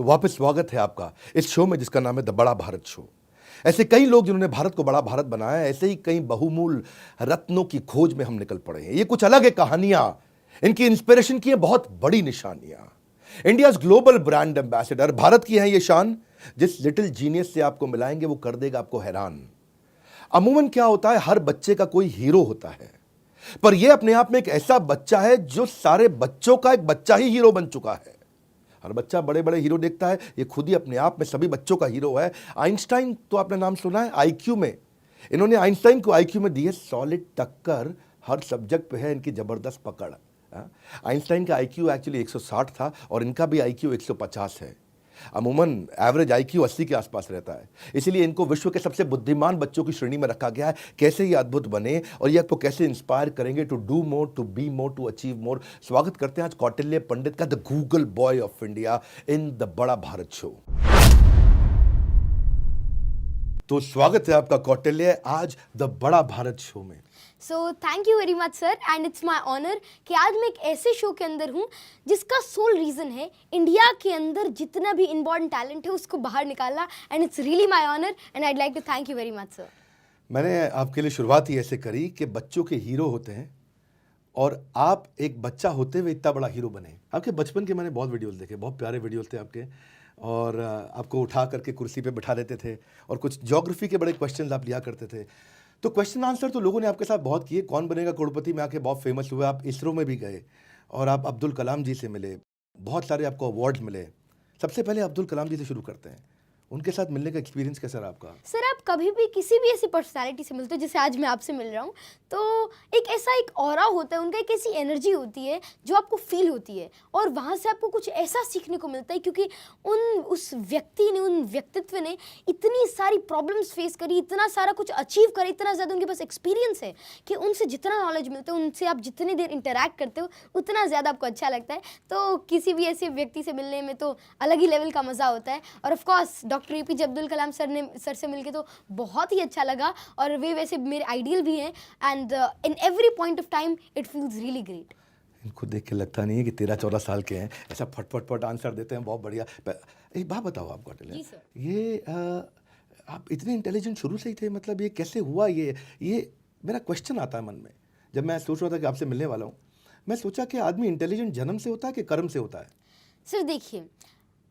वापस स्वागत है आपका इस शो में जिसका नाम है द बड़ा भारत शो। ऐसे कई लोग जिन्होंने भारत को बड़ा भारत बनाया, ऐसे ही कई बहुमूल रत्नों की खोज में हम निकल पड़े हैं। ये कुछ अलग है कहानियां, इनकी इंस्पिरेशन की है बहुत बड़ी निशानियां। India global brand ambassador Bharat की है ये शान। जिस लिटिल जीनियस से आपको मिलाएंगे वो कर देगा आपको हैरान। अमूमन क्या होता है, हर बच्चे का कोई हीरो होता है, पर यह अपने आप में एक ऐसा बच्चा है जो सारे बच्चों का एक बच्चा ही हीरो बन चुका है। हर बच्चा बड़े बड़े हीरो देखता है, ये खुद ही अपने आप में सभी बच्चों का हीरो है। आइंस्टाइन तो आपने नाम सुना है, आईक्यू में इन्होंने आइंस्टाइन को आईक्यू में दी है सॉलिड टक्कर। हर सब्जेक्ट पे है इनकी जबरदस्त पकड़। आइंस्टाइन का आईक्यू एक्चुअली 160 था और इनका भी आईक्यू 150 है। अमूमन एवरेज आईक्यू 80 के आसपास रहता है, इसीलिए इनको विश्व के सबसे बुद्धिमान बच्चों की श्रेणी में रखा गया है। कैसे ये अद्भुत बने और ये आपको कैसे इंस्पायर करेंगे to do more, to be more, to achieve more. स्वागत करते हैं आज कौटिल्य पंडित का, the Google boy of India, in the बड़ा भारत शो। तो स्वागत है आपका कौटिल्य आज द बड़ा भारत शो में। So thank you very much sir, and it's my honour कि आज मैं एक ऐसे शो के अंदर हूँ जिसका सोल रीज़न है इंडिया के अंदर जितना भी इम्पॉर्टेंट टैलेंट है उसको बाहर निकालना, and it's really my honour and I'd like to thank you very much sir. मैंने आपके लिए शुरुआत ही ऐसे करी कि बच्चों के हीरो होते हैं और आप एक बच्चा होते हुए इतना बड़ा हीरो बने। आपके बचपन के मैंने बहुत वीडियोस देखे, बहुत प्यारे वीडियोस थे आपके, और आपको उठा करके कुर्सी पे बिठा देते थे और कुछ ज्योग्राफी के बड़े क्वेश्चंस आप लिया करते थे। तो क्वेश्चन आंसर तो लोगों ने आपके साथ बहुत किए। कौन बनेगा करोड़पति में आके बहुत फेमस हुए, आप इसरो में भी गए और आप अब्दुल कलाम जी से मिले, बहुत सारे आपको अवार्ड्स मिले। सबसे पहले अब्दुल कलाम जी से शुरू करते हैं, उनके साथ मिलने का एक्सपीरियंस कैसा रहा आपका? सर आप कभी भी किसी भी ऐसी पर्सनालिटी से मिलते हो, जैसे आज मैं आपसे मिल रहा हूँ, तो एक ऐसा एक ऑरा होता है उनका, एक ऐसी एनर्जी होती है जो आपको फील होती है और वहाँ से आपको कुछ ऐसा सीखने को मिलता है, क्योंकि उस व्यक्ति ने, उन व्यक्तित्व ने इतनी सारी प्रॉब्लम्स फेस करी, इतना सारा कुछ अचीव करा, इतना ज़्यादा उनके पास एक्सपीरियंस है कि उनसे जितना नॉलेज मिलता है, उनसे आप जितनी देर इंटरैक्ट करते हो उतना ज़्यादा आपको अच्छा लगता है। तो किसी भी ऐसे व्यक्ति से मिलने में तो अलग ही लेवल का मज़ा होता है। और of course doctor APJ Abdul Kalam sir से मिलके तो बहुत ही अच्छा लगा, और वे वैसे मेरे आइडियल भी हैं, and in every point of time it feels really great. इनको देख के लगता नहीं है कि 13-14 साल के हैं, ऐसा फट आंसर देते हैं, बहुत बढ़िया। एक बात बताओ आप कौटिल्य, ये आप इतने इंटेलिजेंट शुरू से ही थे, मतलब ये कैसे हुआ? ये मेरा क्वेश्चन आता है मन में जब मैं सोच रहा था कि आपसे मिलने वाला हूँ। मैं सोचा कि आदमी इंटेलिजेंट जन्म से होता है कि कर्म से होता है? सर देखिए,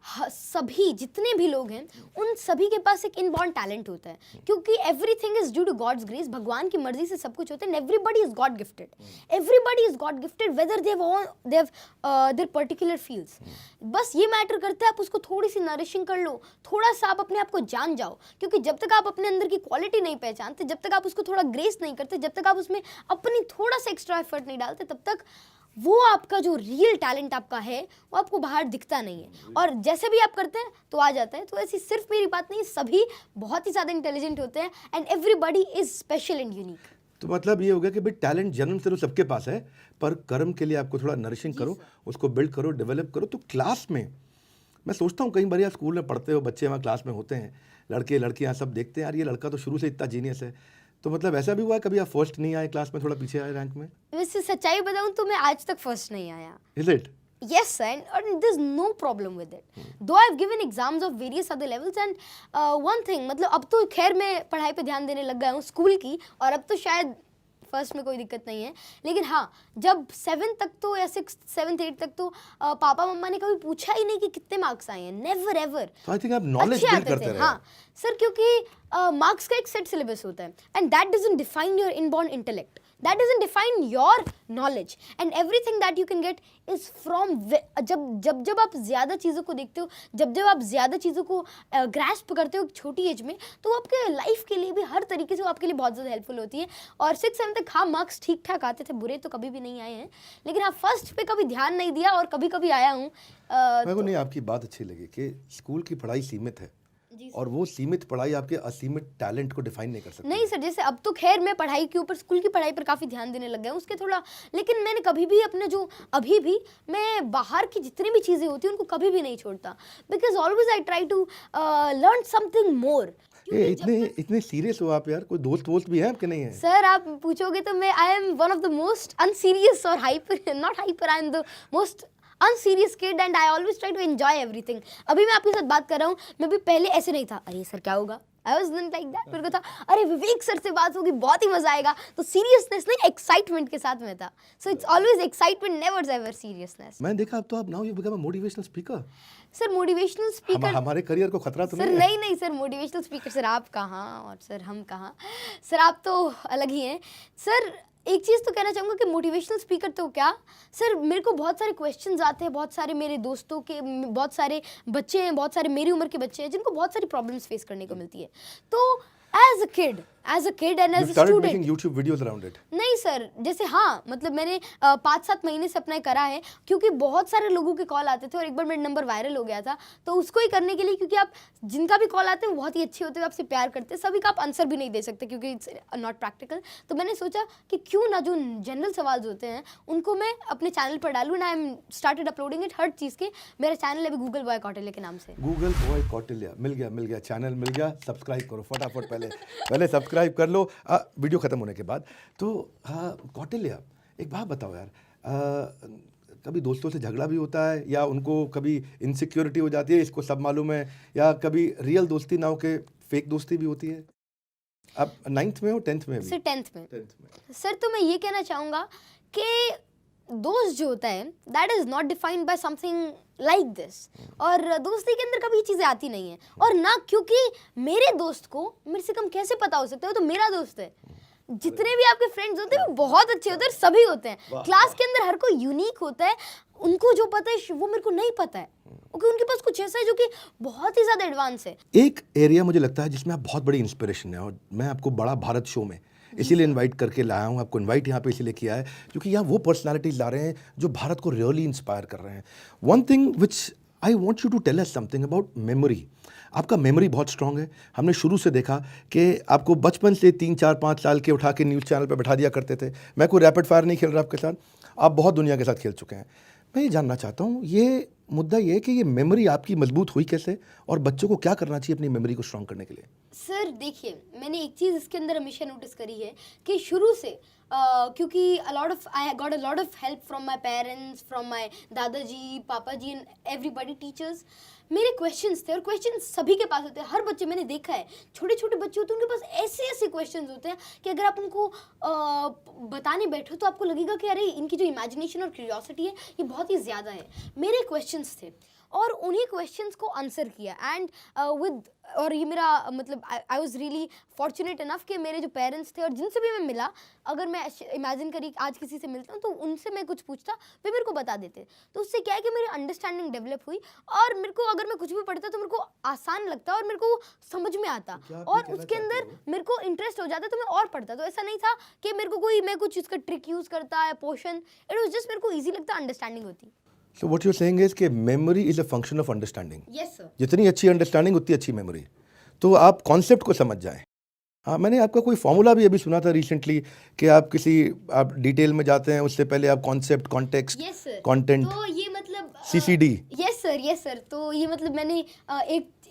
सभी जितने भी लोग हैं उन सभी के पास एक इनबॉर्न टैलेंट होता है, क्योंकि everything is due to God's grace. भगवान की मर्जी से सब कुछ होता है, and everybody is God gifted. Everybody is God gifted whether they have their particular fields. बस ये मैटर करता है आप उसको थोड़ी सी नरिशिंग कर लो, थोड़ा सा आप अपने आप को जान जाओ, क्योंकि जब तक आप अपने अंदर की क्वालिटी नहीं पहचानते, जब तक आप उसको थोड़ा ग्रेस नहीं करते, जब तक आप उसमें अपनी थोड़ा सा एक्स्ट्रा एफर्ट नहीं डालते, तब तक वो आपका जो रियल टैलेंट आपका है वो आपको बाहर दिखता नहीं है, और जैसे भी आप करते हैं तो आ जाता है। तो ऐसी सिर्फ मेरी बात नहीं, सभी बहुत ही ज़्यादा इंटेलिजेंट होते हैं, and everybody is special and unique. तो मतलब ये हो गया कि भाई टैलेंट जन्म से तो सबके पास है, पर कर्म के लिए आपको थोड़ा नरिशिंग करो, उसको बिल्ड करो, डेवलप करो। तो क्लास में मैं सोचता हूँ, कई बार यार स्कूल में पढ़ते हो, बच्चे वहाँ क्लास में होते हैं, लड़के लड़कियाँ सब देखते हैं यार ये लड़का तो शुरू से इतना जीनियस है। तो मतलब ऐसा भी हुआ है कभी आप फर्स्ट नहीं आए क्लास में, थोड़ा पीछे आए रैंक में? वैसे सच्चाई बताऊं तो मैं आज तक फर्स्ट नहीं आया। Is it? Yes, and there's no problem with it. Though I've given exams of various other levels, and one thing, मतलब अब तो खैर मैं पढ़ाई पे ध्यान देने लग गया हूँ स्कूल की, और अब तो शायद फर्स्ट में कोई दिक्कत नहीं है। लेकिन हाँ, जब 7 तक तो या 6, 7, 8 तक तो पापा मम्मा ने कभी पूछा ही नहीं कि कितने मार्क्स आए हैं, नेवर एवर। आई थिंक आप नॉलेज बिल्ड करते रहे। हाँ सर, क्योंकि मार्क्स का एक सेट सिलेबस होता है, and that doesn't define your inborn intellect, that doesn't define your knowledge, and everything that you can get is from जब आप ज़्यादा चीज़ों को देखते हो, जब आप ज़्यादा चीज़ों को ग्रैस्प करते हो छोटी एज में, तो आपके लाइफ के लिए भी हर तरीके से आपके लिए बहुत ज़्यादा हेल्पफुल होती है। और 6, 7 तक हाँ मार्क्स ठीक ठाक आते थे, बुरे तो कभी भी नहीं आए हैं, लेकिन हाँ फर्स्ट पे कभी ध्यान नहीं दिया और कभी कभी आया हूँ। मेरे को नहीं आपकी बात अच्छी लगी कि स्कूल की पढ़ाई सीमित है और वो सीमित पढ़ाई आपके असीमित टैलेंट को डिफाइन नहीं कर सकती। नहीं सर, जैसे अब तो खैर मैं पढ़ाई के ऊपर, स्कूल की पढ़ाई पर काफ़ी ध्यान देने लग गया हूँ उसके थोड़ा, लेकिन मैंने कभी भी अपने जो अभी भी मैं बाहर की जितनी भी चीज़ें होती हैं उनको कभी भी नहीं छोड़ता, because always I try to learn something more. इतने सीरियस हो आप यार? कोई दोस्त भी है आपके? नहीं है सर, आप पूछोगे तो मैं I am one of the most unserious और hyper, not hyper, I am the most unserious kid and I always try to enjoy everything. अभी मैं आपके साथ बात कर रहा हूँ, मैं भी पहले ऐसे नहीं था, अरे सर क्या होगा, I was not like that. मेरे को था अरे विवेक सर से बात होगी, बहुत ही मजा आएगा, तो सीरियसनेस नहीं एक्साइटमेंट के साथ में था. So it's always excitement, never ever seriousness. मैंने देखा अब तो आप now you become a motivational speaker. Sir motivational speaker हमारे करियर को खतरा तो सर नहीं है? नहीं सर, मोटिवेशनल स्पीकर सर आप कहाँ और सर हम कहाँ, सर आप तो अलग ही हैं सर. एक चीज़ तो कहना चाहूँगा कि मोटिवेशनल स्पीकर तो क्या सर, मेरे को बहुत सारे क्वेश्चंस आते हैं, बहुत सारे मेरे दोस्तों के, बहुत सारे बच्चे हैं, बहुत सारे मेरी उम्र के बच्चे हैं जिनको बहुत सारी प्रॉब्लम्स फेस करने को मिलती है. तो as a kid and You as a started student making YouTube videos around it. नहीं सर, जैसे हाँ मतलब मैंने 5-7 महीने से अपना करा है, क्योंकि बहुत सारे लोगों के कॉल आते थे और एक बार मेरा नंबर वायरल हो गया था, तो उसको ही करने के लिए, क्योंकि आप जिनका भी कॉल आते हैं वो बहुत ही अच्छे होते हैं, आपसे प्यार करते हैं, सभी का आप आंसर भी नहीं दे सकते क्योंकि इट्स नॉट प्रैक्टिकल. तो मैंने सोचा कि क्यों ना जो जनरल सवाल होते हैं उनको मैं अपने चैनल पर डालूँ. And I am started uploading it हर चीज़ के. मेरा चैनल है अभी गूगल बॉय कौटिल्य के नाम से. गूगल बॉय कौटिल्य मिल गया, चैनल मिल गया. सब्सक्राइब करो फटाफट, पहले सब्सक्राइब कर लो वीडियो खत्म होने के बाद. तो कौटिल्य, एक बात बताओ यार, कभी दोस्तों से झगड़ा भी होता है या उनको कभी इनसिक्योरिटी हो जाती है, इसको सब मालूम है, या कभी रियल दोस्ती ना हो के फेक दोस्ती भी होती है? आप 9th में हो 10th में भी? सर 10th में. सर तो मैं ये कहना चाहूँगा कि दोस्त जो होता है that is not defined by something like this. और दोस्ती के अंदर कभी ये चीज़ें आती नहीं है, और ना क्योंकि मेरे दोस्त को मेरे से कम कैसे पता हो सकता है, वो तो मेरा दोस्त है. जितने भी आपके फ्रेंड्स होते हैं वो बहुत अच्छे होते हैं, सभी होते हैं. क्लास के अंदर हर कोई यूनिक होता है, उनको जो पता है वो मेरे को नहीं पता है, क्योंकि उनके पास कुछ ऐसा है जो कि बहुत ही ज़्यादा एडवांस है. एक एरिया मुझे लगता है जिसमें आप बहुत बड़ी इंस्पिरेशन है, और मैं आपको बड़ा भारत शो में इसीलिए इनवाइट करके लाया हूँ. आपको इनवाइट यहाँ पे इसीलिए किया है क्योंकि यहाँ वो पर्सनालिटीज ला रहे हैं जो भारत को रियली इंस्पायर कर रहे हैं. One thing which I want you to tell us something about memory. आपका मेमोरी बहुत स्ट्रांग है. हमने शुरू से देखा कि आपको बचपन से 3-4-5 साल के उठा के न्यूज़ चैनल पर बैठा दिया करते थे. मैं कोई रैपिड फायर नहीं खेल रहा आपके साथ, आप बहुत दुनिया के साथ खेल चुके हैं. मैं ये जानना चाहता हूँ, ये मुद्दा ये है कि ये मेमोरी आपकी मजबूत हुई कैसे, और बच्चों को क्या करना चाहिए अपनी मेमोरी को स्ट्रांग करने के लिए? सर देखिए, मैंने एक चीज़ इसके अंदर हमेशा नोटिस करी है कि शुरू से क्योंकि I got a lot of help from my parents, from my दादाजी, पापा जी एंड एवरीबॉडी टीचर्स. मेरे क्वेश्चंस थे, और क्वेश्चंस सभी के पास होते हैं. हर बच्चे, मैंने देखा है, छोटे छोटे बच्चे होते हैं उनके पास ऐसे ऐसे क्वेश्चंस होते हैं कि अगर आप उनको बताने बैठो तो आपको लगेगा कि अरे इनकी जो इमेजिनेशन और क्यूरियोसिटी है ये बहुत ही ज़्यादा है. मेरे क्वेश्चंस थे और उन्हीं क्वेश्चंस को आंसर किया. एंड और ये मेरा मतलब I was really fortunate enough कि मेरे जो पेरेंट्स थे और जिनसे भी मैं मिला, अगर मैं इमेजिन करी आज किसी से मिलता हूँ तो उनसे मैं कुछ पूछता, वे मेरे को बता देते. तो उससे क्या है कि मेरी अंडरस्टैंडिंग डेवलप हुई, और मेरे को अगर मैं कुछ भी पढ़ता तो मेरे को आसान लगता और मेरे को समझ में आता, और उसके अंदर मेरे को इंटरेस्ट हो जाता तो मैं और पढ़ता. तो ऐसा नहीं था कि मेरे को मैं कुछ इसका ट्रिक यूज़ करता है, पोर्शन. इट वॉज जस्ट मेरे को ईजी लगता, अंडरस्टैंडिंग होती. So what you're saying is कि memory is a function of understanding. Yes sir. जितनी अच्छी अंडरस्टैंडिंग उतनी अच्छी मेमोरी. तो आप कॉन्सेप्ट को समझ जाएं. हाँ, मैंने आपका कोई फॉर्मूला भी अभी सुना था रिसेंटली कि आप डिटेल में जाते हैं, उससे पहले आप कॉन्सेप्ट, कॉन्टेक्स्ट, कंटेंट, तो ये मतलब CCD. Yes sir. तो ये मतलब मैंने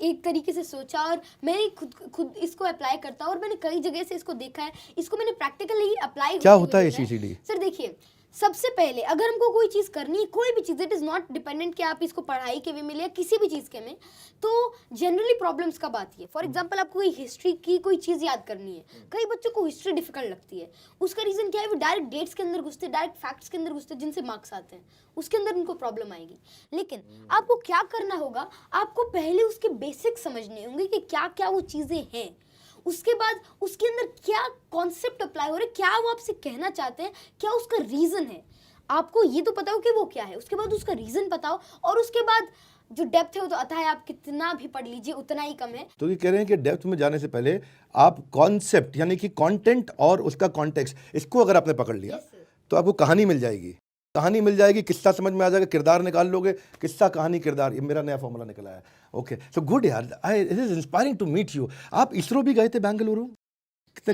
एक तरीके से सोचा, और मैंने खुद इसको अप्लाई करता हूँ, और मैंने कई जगह से इसको देखा है. इसको मैंने प्रैक्टिकली अप्लाई. क्या होता है CCD? सर देखिए, सबसे पहले अगर हमको कोई चीज़ करनी है, कोई भी चीज़, इट इज़ नॉट डिपेंडेंट कि आप इसको पढ़ाई के वे में या किसी भी चीज़ के में, तो जनरली प्रॉब्लम्स कब आती है. फॉर एग्जांपल आपको कोई हिस्ट्री की कोई चीज़ याद करनी है, कई बच्चों को हिस्ट्री डिफिकल्ट लगती है. उसका रीज़न क्या है, वो डायरेक्ट डेट्स के अंदर घुसते, डायरेक्ट फैक्ट्स के अंदर घुसते, जिनसे मार्क्स आते हैं, उसके अंदर उनको प्रॉब्लम आएगी. लेकिन आपको क्या करना होगा, आपको पहले उसके बेसिक्स समझने होंगे कि क्या क्या वो चीज़ें हैं. उसके बाद उसके अंदर क्या कॉन्सेप्ट अप्लाई हो रहे, क्या वो आपसे कहना चाहते हैं, क्या उसका रीज़न है. आपको ये तो पता हो कि वो क्या है, उसके बाद उसका रीज़न पता हो, और उसके बाद जो डेप्थ है वो तो आता है, आप कितना भी पढ़ लीजिए उतना ही कम है. तो ये कह रहे हैं कि डेप्थ में जाने से पहले आप कॉन्सेप्ट यानी कि कंटेंट और उसका कॉन्टेक्स्ट, इसको अगर आपने पकड़ लिया तो आपको कहानी मिल जाएगी, किस्सा समझ में आ जाएगा, किरदार निकाल लोगे, किस्सा कहानी किरदार. ये मेरा नया फॉर्मूला निकला है. ओके, सो गुड यार, it is inspiring to meet you. आप इसरो भी गए थे बेंगलुरु,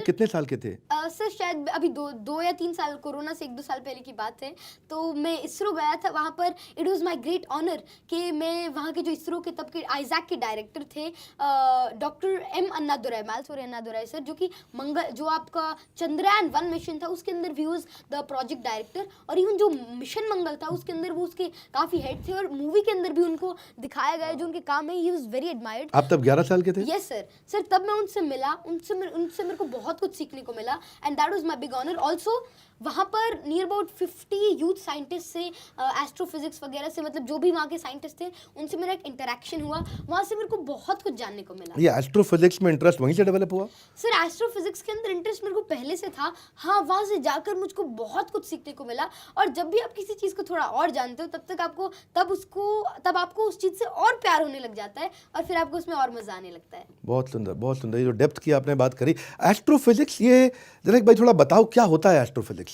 कितने साल के थे? सर शायद अभी दो या 3 साल, कोरोना से 1-2 साल पहले की बात है। तो मैं इसरो गया था, वहाँ पर it was my great honour कि मैं वहाँ के जो इसरो के तब के आइजैक के डायरेक्टर थे doctor M Annadurai, Mylswamy Annadurai sir, जो कि जो आपका चंद्रयान 1 मिशन था उसके अंदर भी वाज द प्रोजेक्ट डायरेक्टर, और इवन जो मिशन मंगल था उसके अंदर वो उसके काफ़ी हेड थे, और मूवी के अंदर भी उनको दिखाया गया जो उनके काम है, ही वाज वेरी एडमायर्ड। आप तब 11 साल के थे? यस सर तब मैं उनसे मिला, उनसे मेरे को बहुत कुछ सीखने को मिला, and that was my big honour. Also वहाँ पर नियर अबाउट 50 यूथ साइंटिस्ट से, एस्ट्रोफिजिक्स वगैरह से, मतलब जो भी वहाँ के साइंटिस्ट थे उनसे मेरा एक इंटरेक्शन हुआ, वहाँ से मेरे को बहुत कुछ जानने को मिला। ये एस्ट्रोफिजिक्स में इंटरेस्ट वहीं से डेवलप हुआ? सर एस्ट्रोफिजिक्स के अंदर इंटरेस्ट मेरे को पहले से था, हाँ, वहाँ से जाकर मुझको बहुत कुछ सीखने को मिला। और जब भी आप किसी चीज़ को थोड़ा और जानते हो तब आपको उस चीज़ से और प्यार होने लग जाता है, और फिर आपको उसमें और मज़ा आने लगता है। बहुत सुंदर, बहुत सुंदर। ये जो डेप्थ की आपने बात करी, एस्ट्रोफिजिक्स, ये जनक भाई थोड़ा बताओ क्या होता है एस्ट्रोफिजिक्स?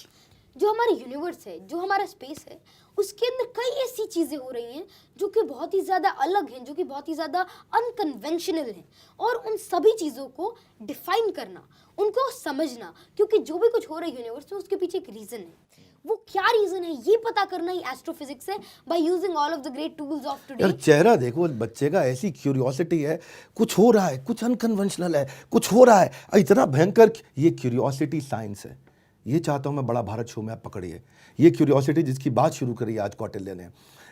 जो हमारा यूनिवर्स है, जो हमारा स्पेस है, उसके अंदर कई ऐसी चीज़ें हो रही हैं जो कि बहुत ही ज़्यादा अलग हैं, जो कि बहुत ही ज़्यादा अनकन्वेंशनल हैं, और उन सभी चीज़ों को डिफाइन करना, उनको समझना, क्योंकि जो भी कुछ हो रहा है यूनिवर्स में उसके पीछे एक रीज़न है। वो क्या रीज़न है ये पता करना ही एस्ट्रोफिजिक्स है, by using all of the great tools of यार टुडे। चेहरा देखो उस बच्चे का, ऐसी क्यूरियोसिटी है, कुछ हो रहा है, कुछ अनकन्वेंशनल है, कुछ हो रहा है, इतना भयंकर। ये क्यूरियोसिटी साइंस है। ये चाहता हूं मैं बड़ा भारत शो में आप पकड़िए। ये क्यूरियोसिटी जिसकी बात शुरू करी आज कौटिल्य ने,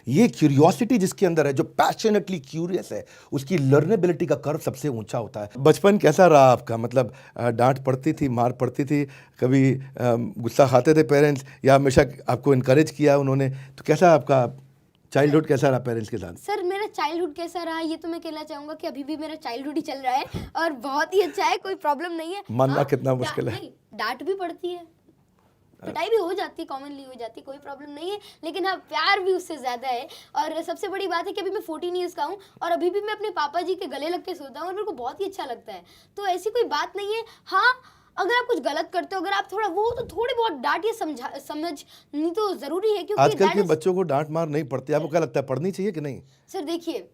ये क्यूरियोसिटी जिसके अंदर है, जो पैशनेटली क्यूरियस है, उसकी लर्नेबिलिटी का कर्व सबसे ऊंचा होता है। बचपन कैसा रहा आपका? मतलब डांट पड़ती थी, मार पड़ती थी, कभी गुस्सा खाते थे पेरेंट्स, या हमेशा आपको इनकरेज किया उन्होंने? तो कैसा आपका चाइल्डहुड कैसा रहा पेरेंट्स के साथ? सर मेरा चाइल्डहुड कैसा रहा ये तो मैं कहना चाहूँगा कि अभी भी मेरा चाइल्डहुड ही चल रहा है, और बहुत ही अच्छा है, कोई प्रॉब्लम नहीं है। मानना हाँ, कितना मुश्किल है। नहीं, डांट भी पड़ती है, पिटाई भी हो जाती है, कॉमनली हो जाती है, कोई प्रॉब्लम नहीं है, लेकिन हाँ प्यार भी उससे ज़्यादा है। और सबसे बड़ी बात है कि अभी मैं 14 ईयर्स का हूँ, और अभी भी मैं अपने पापा जी के गले लग के सोता हूँ, और मेरे को बहुत ही अच्छा लगता है। तो ऐसी कोई बात नहीं है। हाँ, अगर आप कुछ गलत करते हो, अगर आप थोड़ा वो, तो थोड़ी बहुत डांट या समझनी तो ज़रूरी है, क्योंकि आजकल के बच्चों को डांट मार नहीं पड़ती, आपको क्या लगता है पढ़नी चाहिए कि नहीं? सर देखिए,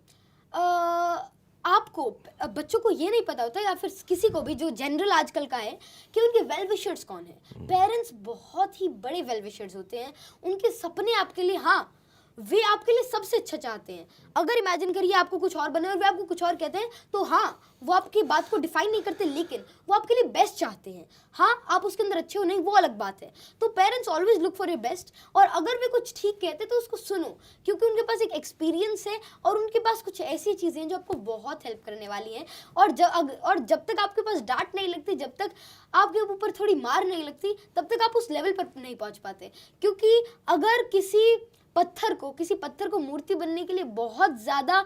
आपको बच्चों को ये नहीं पता होता, या फिर किसी को भी जो जनरल आजकल का है, कि उनके वेल विशर्स कौन है। पेरेंट्स बहुत ही बड़े वेल विशर्स होते हैं, उनके सपने आपके लिए, हाँ, वे आपके लिए सबसे अच्छा चाहते हैं। अगर इमेजिन करिए आपको कुछ और बने और वे आपको कुछ और कहते हैं, तो हाँ, वो आपकी बात को डिफाइन नहीं करते, लेकिन वो आपके लिए बेस्ट चाहते हैं। हाँ, आप उसके अंदर अच्छे हो नहीं, वो अलग बात है। तो parents always look for your best, और अगर वे कुछ ठीक कहते हैं तो उसको सुनो, क्योंकि उनके पास एक एक्सपीरियंस है, और उनके पास कुछ ऐसी चीज़ें हैं जो आपको बहुत हेल्प करने वाली हैं। और जब तक आपके पास डांट नहीं लगती, जब तक आपके ऊपर थोड़ी मार नहीं लगती, तब तक आप उस लेवल पर नहीं पहुंच पाते। क्योंकि अगर किसी पत्थर को मूर्ति बनने के लिए बहुत ज़्यादा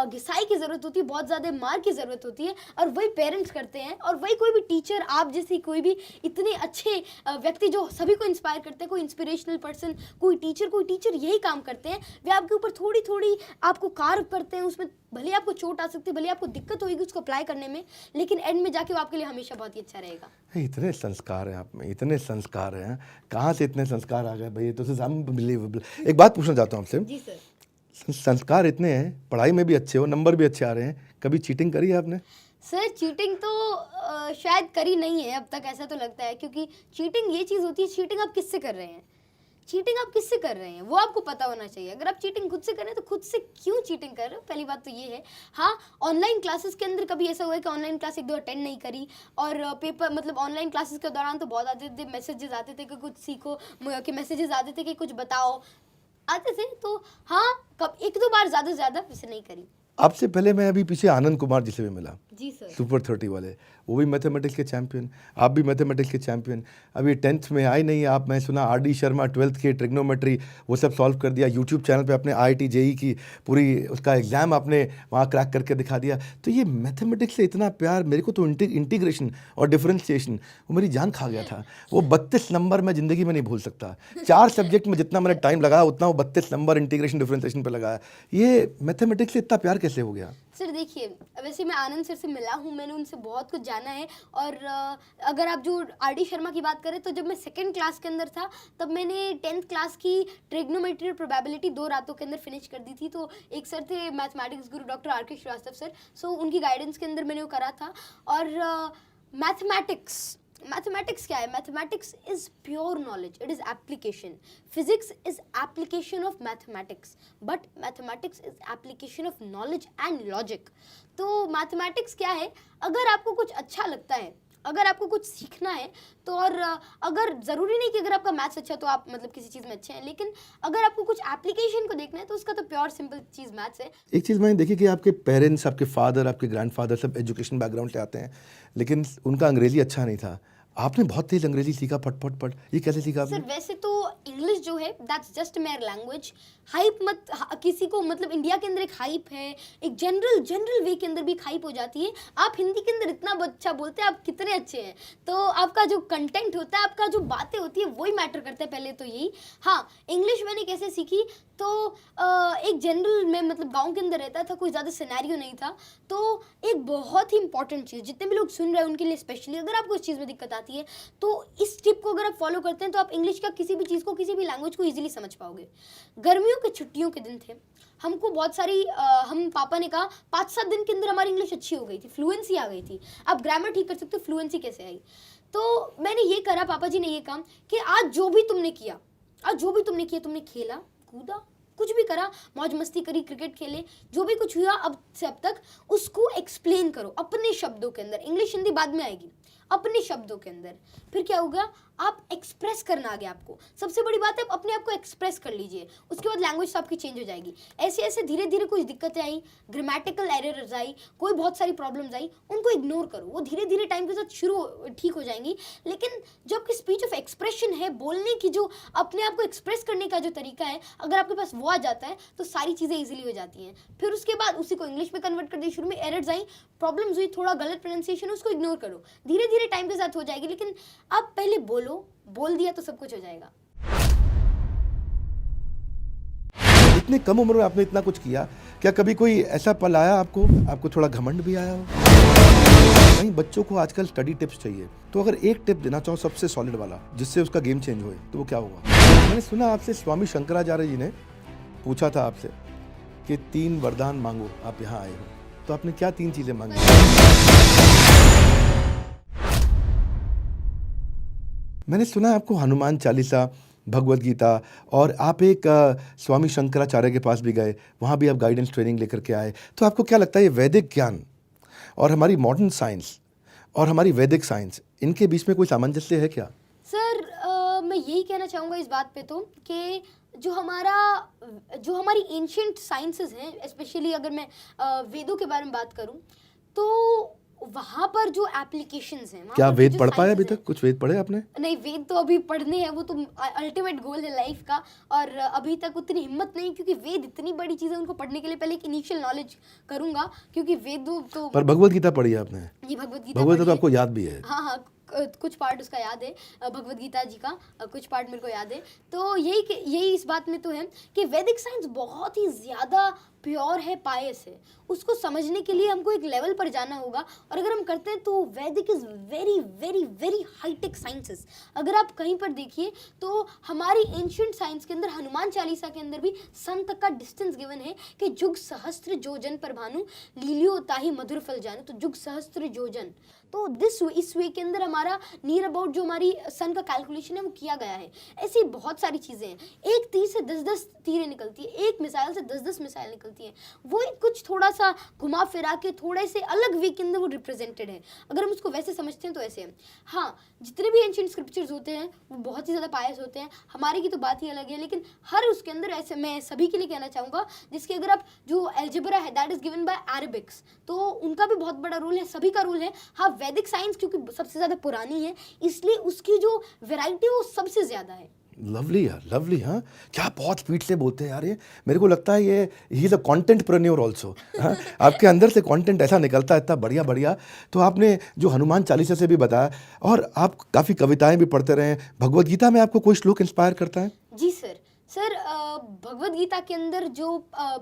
घिसाई की ज़रूरत होती है, बहुत ज़्यादा मार की ज़रूरत होती है, और वही पेरेंट्स करते हैं, और वही कोई भी टीचर, आप जैसी कोई भी इतने अच्छे व्यक्ति जो सभी को इंस्पायर करते हैं, कोई इंस्पिरेशनल पर्सन, कोई टीचर यही काम करते हैं। वे आपके ऊपर थोड़ी थोड़ी आपको कार्व करते हैं, उसमें भले आपको चोट आ सकती है, भले आपको दिक्कत होगी उसको अप्लाई करने में, लेकिन एंड में जाके वो आपके लिए हमेशा बहुत ही अच्छा रहेगा। इतने संस्कार हैं आप में, इतने संस्कार हैं, कहाँ से इतने संस्कार आ गए भाई? ये तो अनबिलीवेबल। एक बात पूछना चाहता हूँ आपसे। जी सर। संस्कार इतने हैं, पढ़ाई में भी अच्छे हो, नंबर भी अच्छे आ रहे हैं, कभी चीटिंग करी है आपने? सर चीटिंग तो शायद करी नहीं है अब तक, ऐसा तो लगता है, क्योंकि चीटिंग ये चीज़ होती है, चीटिंग आप किससे कर रहे हैं, वो आपको पता होना चाहिए। अगर आप चीटिंग खुद से कर रहे हैं तो खुद से क्यों चीटिंग कर रहे हो, पहली बात तो ये है। हाँ, ऑनलाइन क्लासेस के अंदर कभी ऐसा हुआ है कि ऑनलाइन क्लास 1-2 अटेंड नहीं करी, और पेपर, मतलब ऑनलाइन क्लासेस के दौरान तो बहुत आते थे मैसेजेस, आते थे कि कुछ सीखो, कि मैसेजेस आते थे कि कुछ बताओ, आते थे। तो हाँ, कब 1-2 बार, ज़्यादा वैसे नहीं करी। आपसे पहले मैं अभी पीछे आनंद कुमार जी से भी मिला, जी सर। सुपर 30 वाले, वो भी मैथमेटिक्स के चैंपियन, आप भी मैथमेटिक्स के चैंपियन। अभी 10th में आए नहीं आप, मैं सुना RD शर्मा 12th के ट्रिग्नोमेट्री वो सब सॉल्व कर दिया, यूट्यूब चैनल पे अपने IIT JEE की पूरी उसका एग्ज़ाम आपने वहाँ क्रैक करके दिखा दिया। तो ये मैथमेटिक्स से इतना प्यार, मेरे को तो इंटीग्रेशन और डिफरेंशिएशन वो मेरी जान खा गया था। वो 32 नंबर मैं ज़िंदगी में नहीं भूल सकता। 4 सब्जेक्ट में जितना मैंने टाइम लगाया उतना वो 32 नंबर इंटीग्रेशन डिफरेंशिएशन पर लगाया। ये मैथमेटिक्स से इतना प्यार कैसे हो गया? सर देखिए, वैसे मैं आनंद सर से मिला हूँ, मैंने उनसे बहुत कुछ जाना है। और अगर आप जो RD शर्मा की बात करें, तो जब मैं 2nd क्लास के अंदर था, तब मैंने 10th क्लास की ट्रिग्नोमेट्री और प्रोबेबिलिटी 2 रातों के अंदर फिनिश कर दी थी। तो एक सर थे मैथमेटिक्स गुरु डॉक्टर RK श्रीवास्तव सर, सो उनकी गाइडेंस के अंदर मैंने वो करा था। और मैथमेटिक्स मैथमेटिक्स क्या है? Mathematics is pure knowledge, it is application. Physics is application of mathematics, but mathematics is application of knowledge and logic. तो मैथमेटिक्स क्या है? अगर आपको कुछ अच्छा लगता है, अगर आपको कुछ सीखना है तो, और अगर ज़रूरी नहीं कि अगर आपका मैथ्स अच्छा तो आप मतलब किसी चीज़ में अच्छे हैं, लेकिन अगर आपको कुछ एप्लीकेशन को देखना है तो उसका तो प्योर सिंपल चीज़ मैथ्स है. एक चीज़ मैंने देखी कि आपके पेरेंट्स, आपके फादर, आपके ग्रैंडफादर सब एजुकेशन बैकग्राउंड से आते हैं, लेकिन उनका अंग्रेज़ी अच्छा नहीं था. आपने बहुत तेज अंग्रेज़ी सीखा, फट फट फट. ये कैसे सीखा आपने? सर वैसे तो इंग्लिश जो है that's just mayor language. Hype मत किसी को, मतलब इंडिया के अंदर एक हाइप है, एक जनरल वे के अंदर भी एक हाइप हो जाती है. आप हिंदी के अंदर इतना अच्छा बोलते हैं, आप कितने अच्छे हैं, तो आपका जो कंटेंट होता है, आपका जो बातें होती है, वही मैटर करता है पहले तो यही. हाँ, इंग्लिश मैंने कैसे सीखी तो एक जनरल में, मतलब गांव के अंदर रहता था, कोई ज़्यादा सिनेरियो नहीं था. तो एक बहुत ही इंपॉर्टेंट चीज़, जितने भी लोग सुन रहे हैं उनके लिए स्पेशली, अगर आपको इस चीज़ में दिक्कत आती है तो इस टिप को अगर आप फॉलो करते हैं तो आप इंग्लिश का किसी भी चीज़ को, किसी भी लैंग्वेज को इजीली समझ पाओगे. गर्मियों के छुट्टियों के दिन थे, हमको बहुत सारी हम पापा ने कहा 5-7 दिन के अंदर हमारी इंग्लिश अच्छी हो गई थी, फ्लुएंसी आ गई थी. आप ग्रामर ठीक कर सकते हो, फ्लुएंसी कैसे आई? तो मैंने ये करा, पापा जी ने ये काम कि आज जो भी तुमने किया, आज जो भी तुमने किया, तुमने खेला कूदा, कुछ भी करा, मौज मस्ती करी, क्रिकेट खेले, जो भी कुछ हुआ अब से अब तक, उसको एक्सप्लेन करो अपने शब्दों के अंदर. इंग्लिश हिंदी बाद में आएगी, अपने शब्दों के अंदर. फिर क्या होगा? आप एक्सप्रेस करना आ गया आपको. सबसे बड़ी बात है, आप अपने आप को एक्सप्रेस कर लीजिए, उसके बाद लैंग्वेज तो आपकी चेंज हो जाएगी. ऐसे ऐसे धीरे धीरे कुछ दिक्कतें आई, ग्रामेटिकल एरर्स आई, कोई बहुत सारी प्रॉब्लम्स आई, उनको इग्नोर करो, वो धीरे धीरे टाइम के साथ ठीक हो जाएंगी. लेकिन जो आपकी स्पीच ऑफ एक्सप्रेशन है, बोलने की जो अपने आप को एक्सप्रेस करने का जो तरीका है, अगर आपके पास वो आ जाता है तो सारी चीज़ें ईजिली हो जाती हैं. फिर उसके बाद उसी को इंग्लिश में कन्वर्ट कर दिया. शुरू में एरर्स आई, प्रॉब्लम्स हुई, थोड़ा गलत प्रोनाउंसिएशन, उसको इग्नोर करो, धीरे धीरे टाइम के साथ हो जाएगी. लेकिन आप पहले बोल दिया तो सब कुछ हो जाएगा. इतने कम उम्र में आपने इतना कुछ किया, क्या कभी कोई ऐसा पल आया आपको थोड़ा घमंड भी आया हो? नहीं, बच्चों को आजकल स्टडी टिप्स चाहिए, तो अगर एक टिप देना चाहो सबसे सॉलिड वाला, जिससे उसका गेम चेंज होए, तो वो क्या होगा? मैंने सुना आपसे स्वामी शंकराचार्य जी ने पूछा था आपसे कि 3 वरदान मांगो, आप यहाँ आए हो, तो आपने क्या 3 चीजें मांगी? मैंने सुना है आपको हनुमान चालीसा, भगवत गीता, और आप एक स्वामी शंकराचार्य के पास भी गए, वहाँ भी आप गाइडेंस ट्रेनिंग लेकर के आए. तो आपको क्या लगता है ये वैदिक ज्ञान और हमारी मॉडर्न साइंस और हमारी वैदिक साइंस, इनके बीच में कोई सामंजस्य है क्या? सर मैं यही कहना चाहूँगा इस बात पे तो कि जो हमारी एंशियंट साइंसेस हैं, स्पेशली अगर मैं वेदों के बारे में बात करूँ, तो वहाँ पर जो एप्लीकेशंस हैं, क्या वेद पढ़ पाए अभी तक? कुछ वेद पढ़े आपने? नहीं, वेद तो अभी पढ़ने हैं, वो तो अल्टीमेट गोल है लाइफ का, और अभी तक उतनी हिम्मत नहीं, क्योंकि वेद इतनी बड़ी चीज़ है, उनको पढ़ने के लिए पहले एक इनिशियल नॉलेज करूँगा, क्योंकि वेद तो. पर भगवत गीता पढ़ी है आपने? ये भगवत गीता तो आपको याद भी है? हाँ, कुछ पार्ट उसका याद है, भगवत गीता जी का कुछ पार्ट मेरे को याद है. तो यही इस बात में तो है कि वैदिक साइंस बहुत ही ज़्यादा प्योर है, पायस है. उसको समझने के लिए हमको एक लेवल पर जाना होगा, और अगर हम करते हैं तो Vedic is very very very hitech sciences. अगर आप कहीं पर देखिए तो हमारी एंशियंट साइंस के अंदर, हनुमान चालीसा के अंदर भी सन तक का डिस्टेंस गिवन है कि जुग सहस्त्र जोजन पर भानु, लीलियो ताहि मधुर फल जानु. तो जुग सहस्त्र जोजन, तो इस वे के अंदर हमारा नियर अबाउट जो हमारी सन का कैलकुलेशन है वो किया गया है. ऐसी बहुत सारी चीज़ें हैं. एक तीर से 10-10 तीरें निकलती है, एक मिसाइल से 10-10 मिसाइल निकलती है. वो कुछ थोड़ा सा घुमा फिरा के थोड़े से अलग वे के अंदर वो रिप्रेजेंटेड है. अगर हम उसको वैसे समझते हैं तो ऐसे है. हाँ, जितने भी एंशिएंट स्क्रिप्चर्स होते हैं वो बहुत ही ज़्यादा पायस होते हैं. हमारे की तो बात ही अलग है, लेकिन हर उसके अंदर, ऐसे मैं सभी के लिए कहना चाहूँगा, जिसके अगर आप जो एल्जेब्रा है दैट इज़ गिवन बाय अरेबिक्स, तो उनका भी बहुत बड़ा रोल है, सभी का रोल है. हाँ, वैदिक साइंस क्योंकि सबसे ज़्यादा पुरानी है, इसलिए उसकी जो वैरायटी वो सबसे ज़्यादा है. लवली यार, लवली. हाँ, क्या बहुत स्पीड से बोलते हैं यार ये. मेरे को लगता है ये ही इज अ कंटेंटप्रेन्योर आल्सो. आपके अंदर से कंटेंट ऐसा निकलता है, इतना बढ़िया बढ़िया. तो आपने जो हनुमान चालीसा से भी बताया, और आप काफ़ी कविताएं भी पढ़ते रहे. भगवत गीता में आपको कोई श्लोक इंस्पायर करता है? जी सर, भगवत गीता के अंदर जो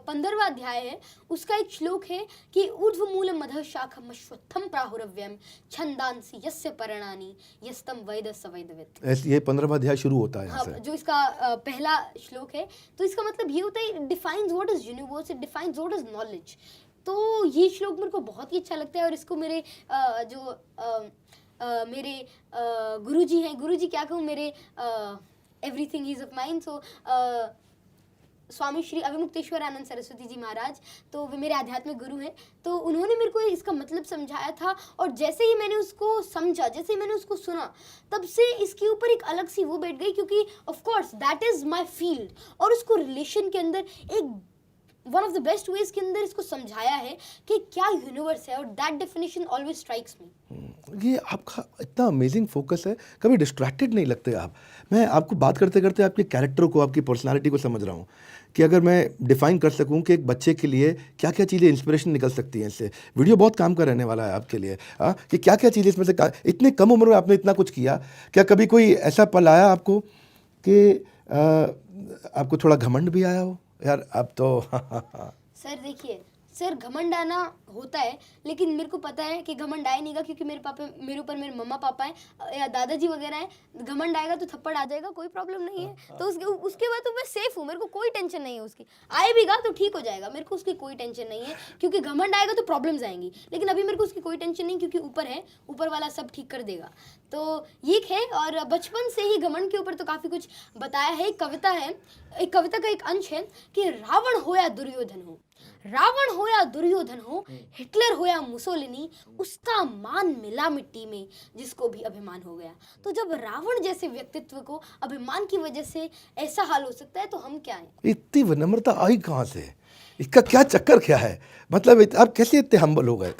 15वां अध्याय है, उसका एक श्लोक है कि ऊर्ध्वमूलम अधः शाखम अश्वत्थम प्राहुरव्यम छंदांसि यस्य पर्णानि यस्तम वेद स वेदवित्. ये 15वां अध्याय शुरू होता है यहाँ हाँ, से. जो इसका पहला श्लोक है, तो इसका मतलब ये होता है, defines what is universe, it defines what is knowledge. तो ये श्लोक मेरे को बहुत ही अच्छा लगता है, और इसको मेरे मेरे गुरुजी हैं, गुरुजी क्या कहूँ, मेरे एवरीथिंग इज ऑफ माइंड, सो स्वामी श्री अविमुक्तेश्वर आनंद सरस्वती जी महाराज, तो वे मेरे आध्यात्मिक गुरु हैं। तो उन्होंने मेरे को इसका मतलब समझाया था, और जैसे ही मैंने उसको समझा, जैसे ही मैंने उसको सुना, तब से इसके ऊपर एक अलग सी वो बैठ गई, क्योंकि of course that is my field. और उसको रिलेशन के अंदर एक one of the best veg के अंदर इसको समझाया है कि क्या यूनिवर्स है, और दैट डेफिनेशन ऑलवेज स्ट्राइक्स मी। ये आपका इतना अमेजिंग फोकस है, कभी डिस्ट्रैक्टेड नहीं लगते आप। मैं आपको बात करते करते आपके कैरेक्टर को, आपकी पर्सनालिटी को समझ रहा हूँ कि अगर मैं डिफाइन कर सकूँ कि एक बच्चे के लिए क्या क्या चीज़ें इंस्पिरेशन निकल सकती हैं इससे। वीडियो बहुत काम का रहने वाला है आपके लिए, कि क्या क्या चीज़ें इसमें से, इतने कम उम्र में आपने इतना कुछ किया। क्या कभी कोई ऐसा पल आया आपको कि आपको थोड़ा घमंड भी आया हो, यार अब तो सर देखिए, सर घमंड आना होता है, लेकिन मेरे को पता है कि घमंड आए नहीं, क्योंकि मेरे पापा, मेरे ऊपर मेरे मम्मा पापा हैं या दादाजी वगैरह हैं। घमंड आएगा तो थप्पड़ आ जाएगा, कोई प्रॉब्लम नहीं है। तो उसके बाद तो मैं सेफ हूँ, मेरे को कोई टेंशन नहीं है उसकी। आए भी गा तो ठीक हो जाएगा, मेरे को उसकी कोई टेंशन नहीं है, क्योंकि घमंड आएगा तो प्रॉब्लम्स आएंगी, लेकिन अभी मेरे को उसकी कोई टेंशन नहीं, क्योंकि ऊपर है, ऊपर वाला सब ठीक कर देगा। तो ये है, और बचपन से ही घमंड के ऊपर तो काफ़ी कुछ बताया है। एक कविता है, एक कविता का एक अंश है कि रावण हो या दुर्योधन हो, रावण हो या दुर्योधन हो, हिटलर हो या मुसोलिनी, उसका मान मिला मिट्टी में जिसको भी अभिमान हो गया। तो जब रावण जैसे व्यक्तित्व को अभिमान की वजह से ऐसा हाल हो सकता है, तो हम क्या हैं? इतनी विनम्रता आई कहाँ से? इसका क्या चक्कर क्या है? मतलब आप कैसे इतने हम्बल हो गए?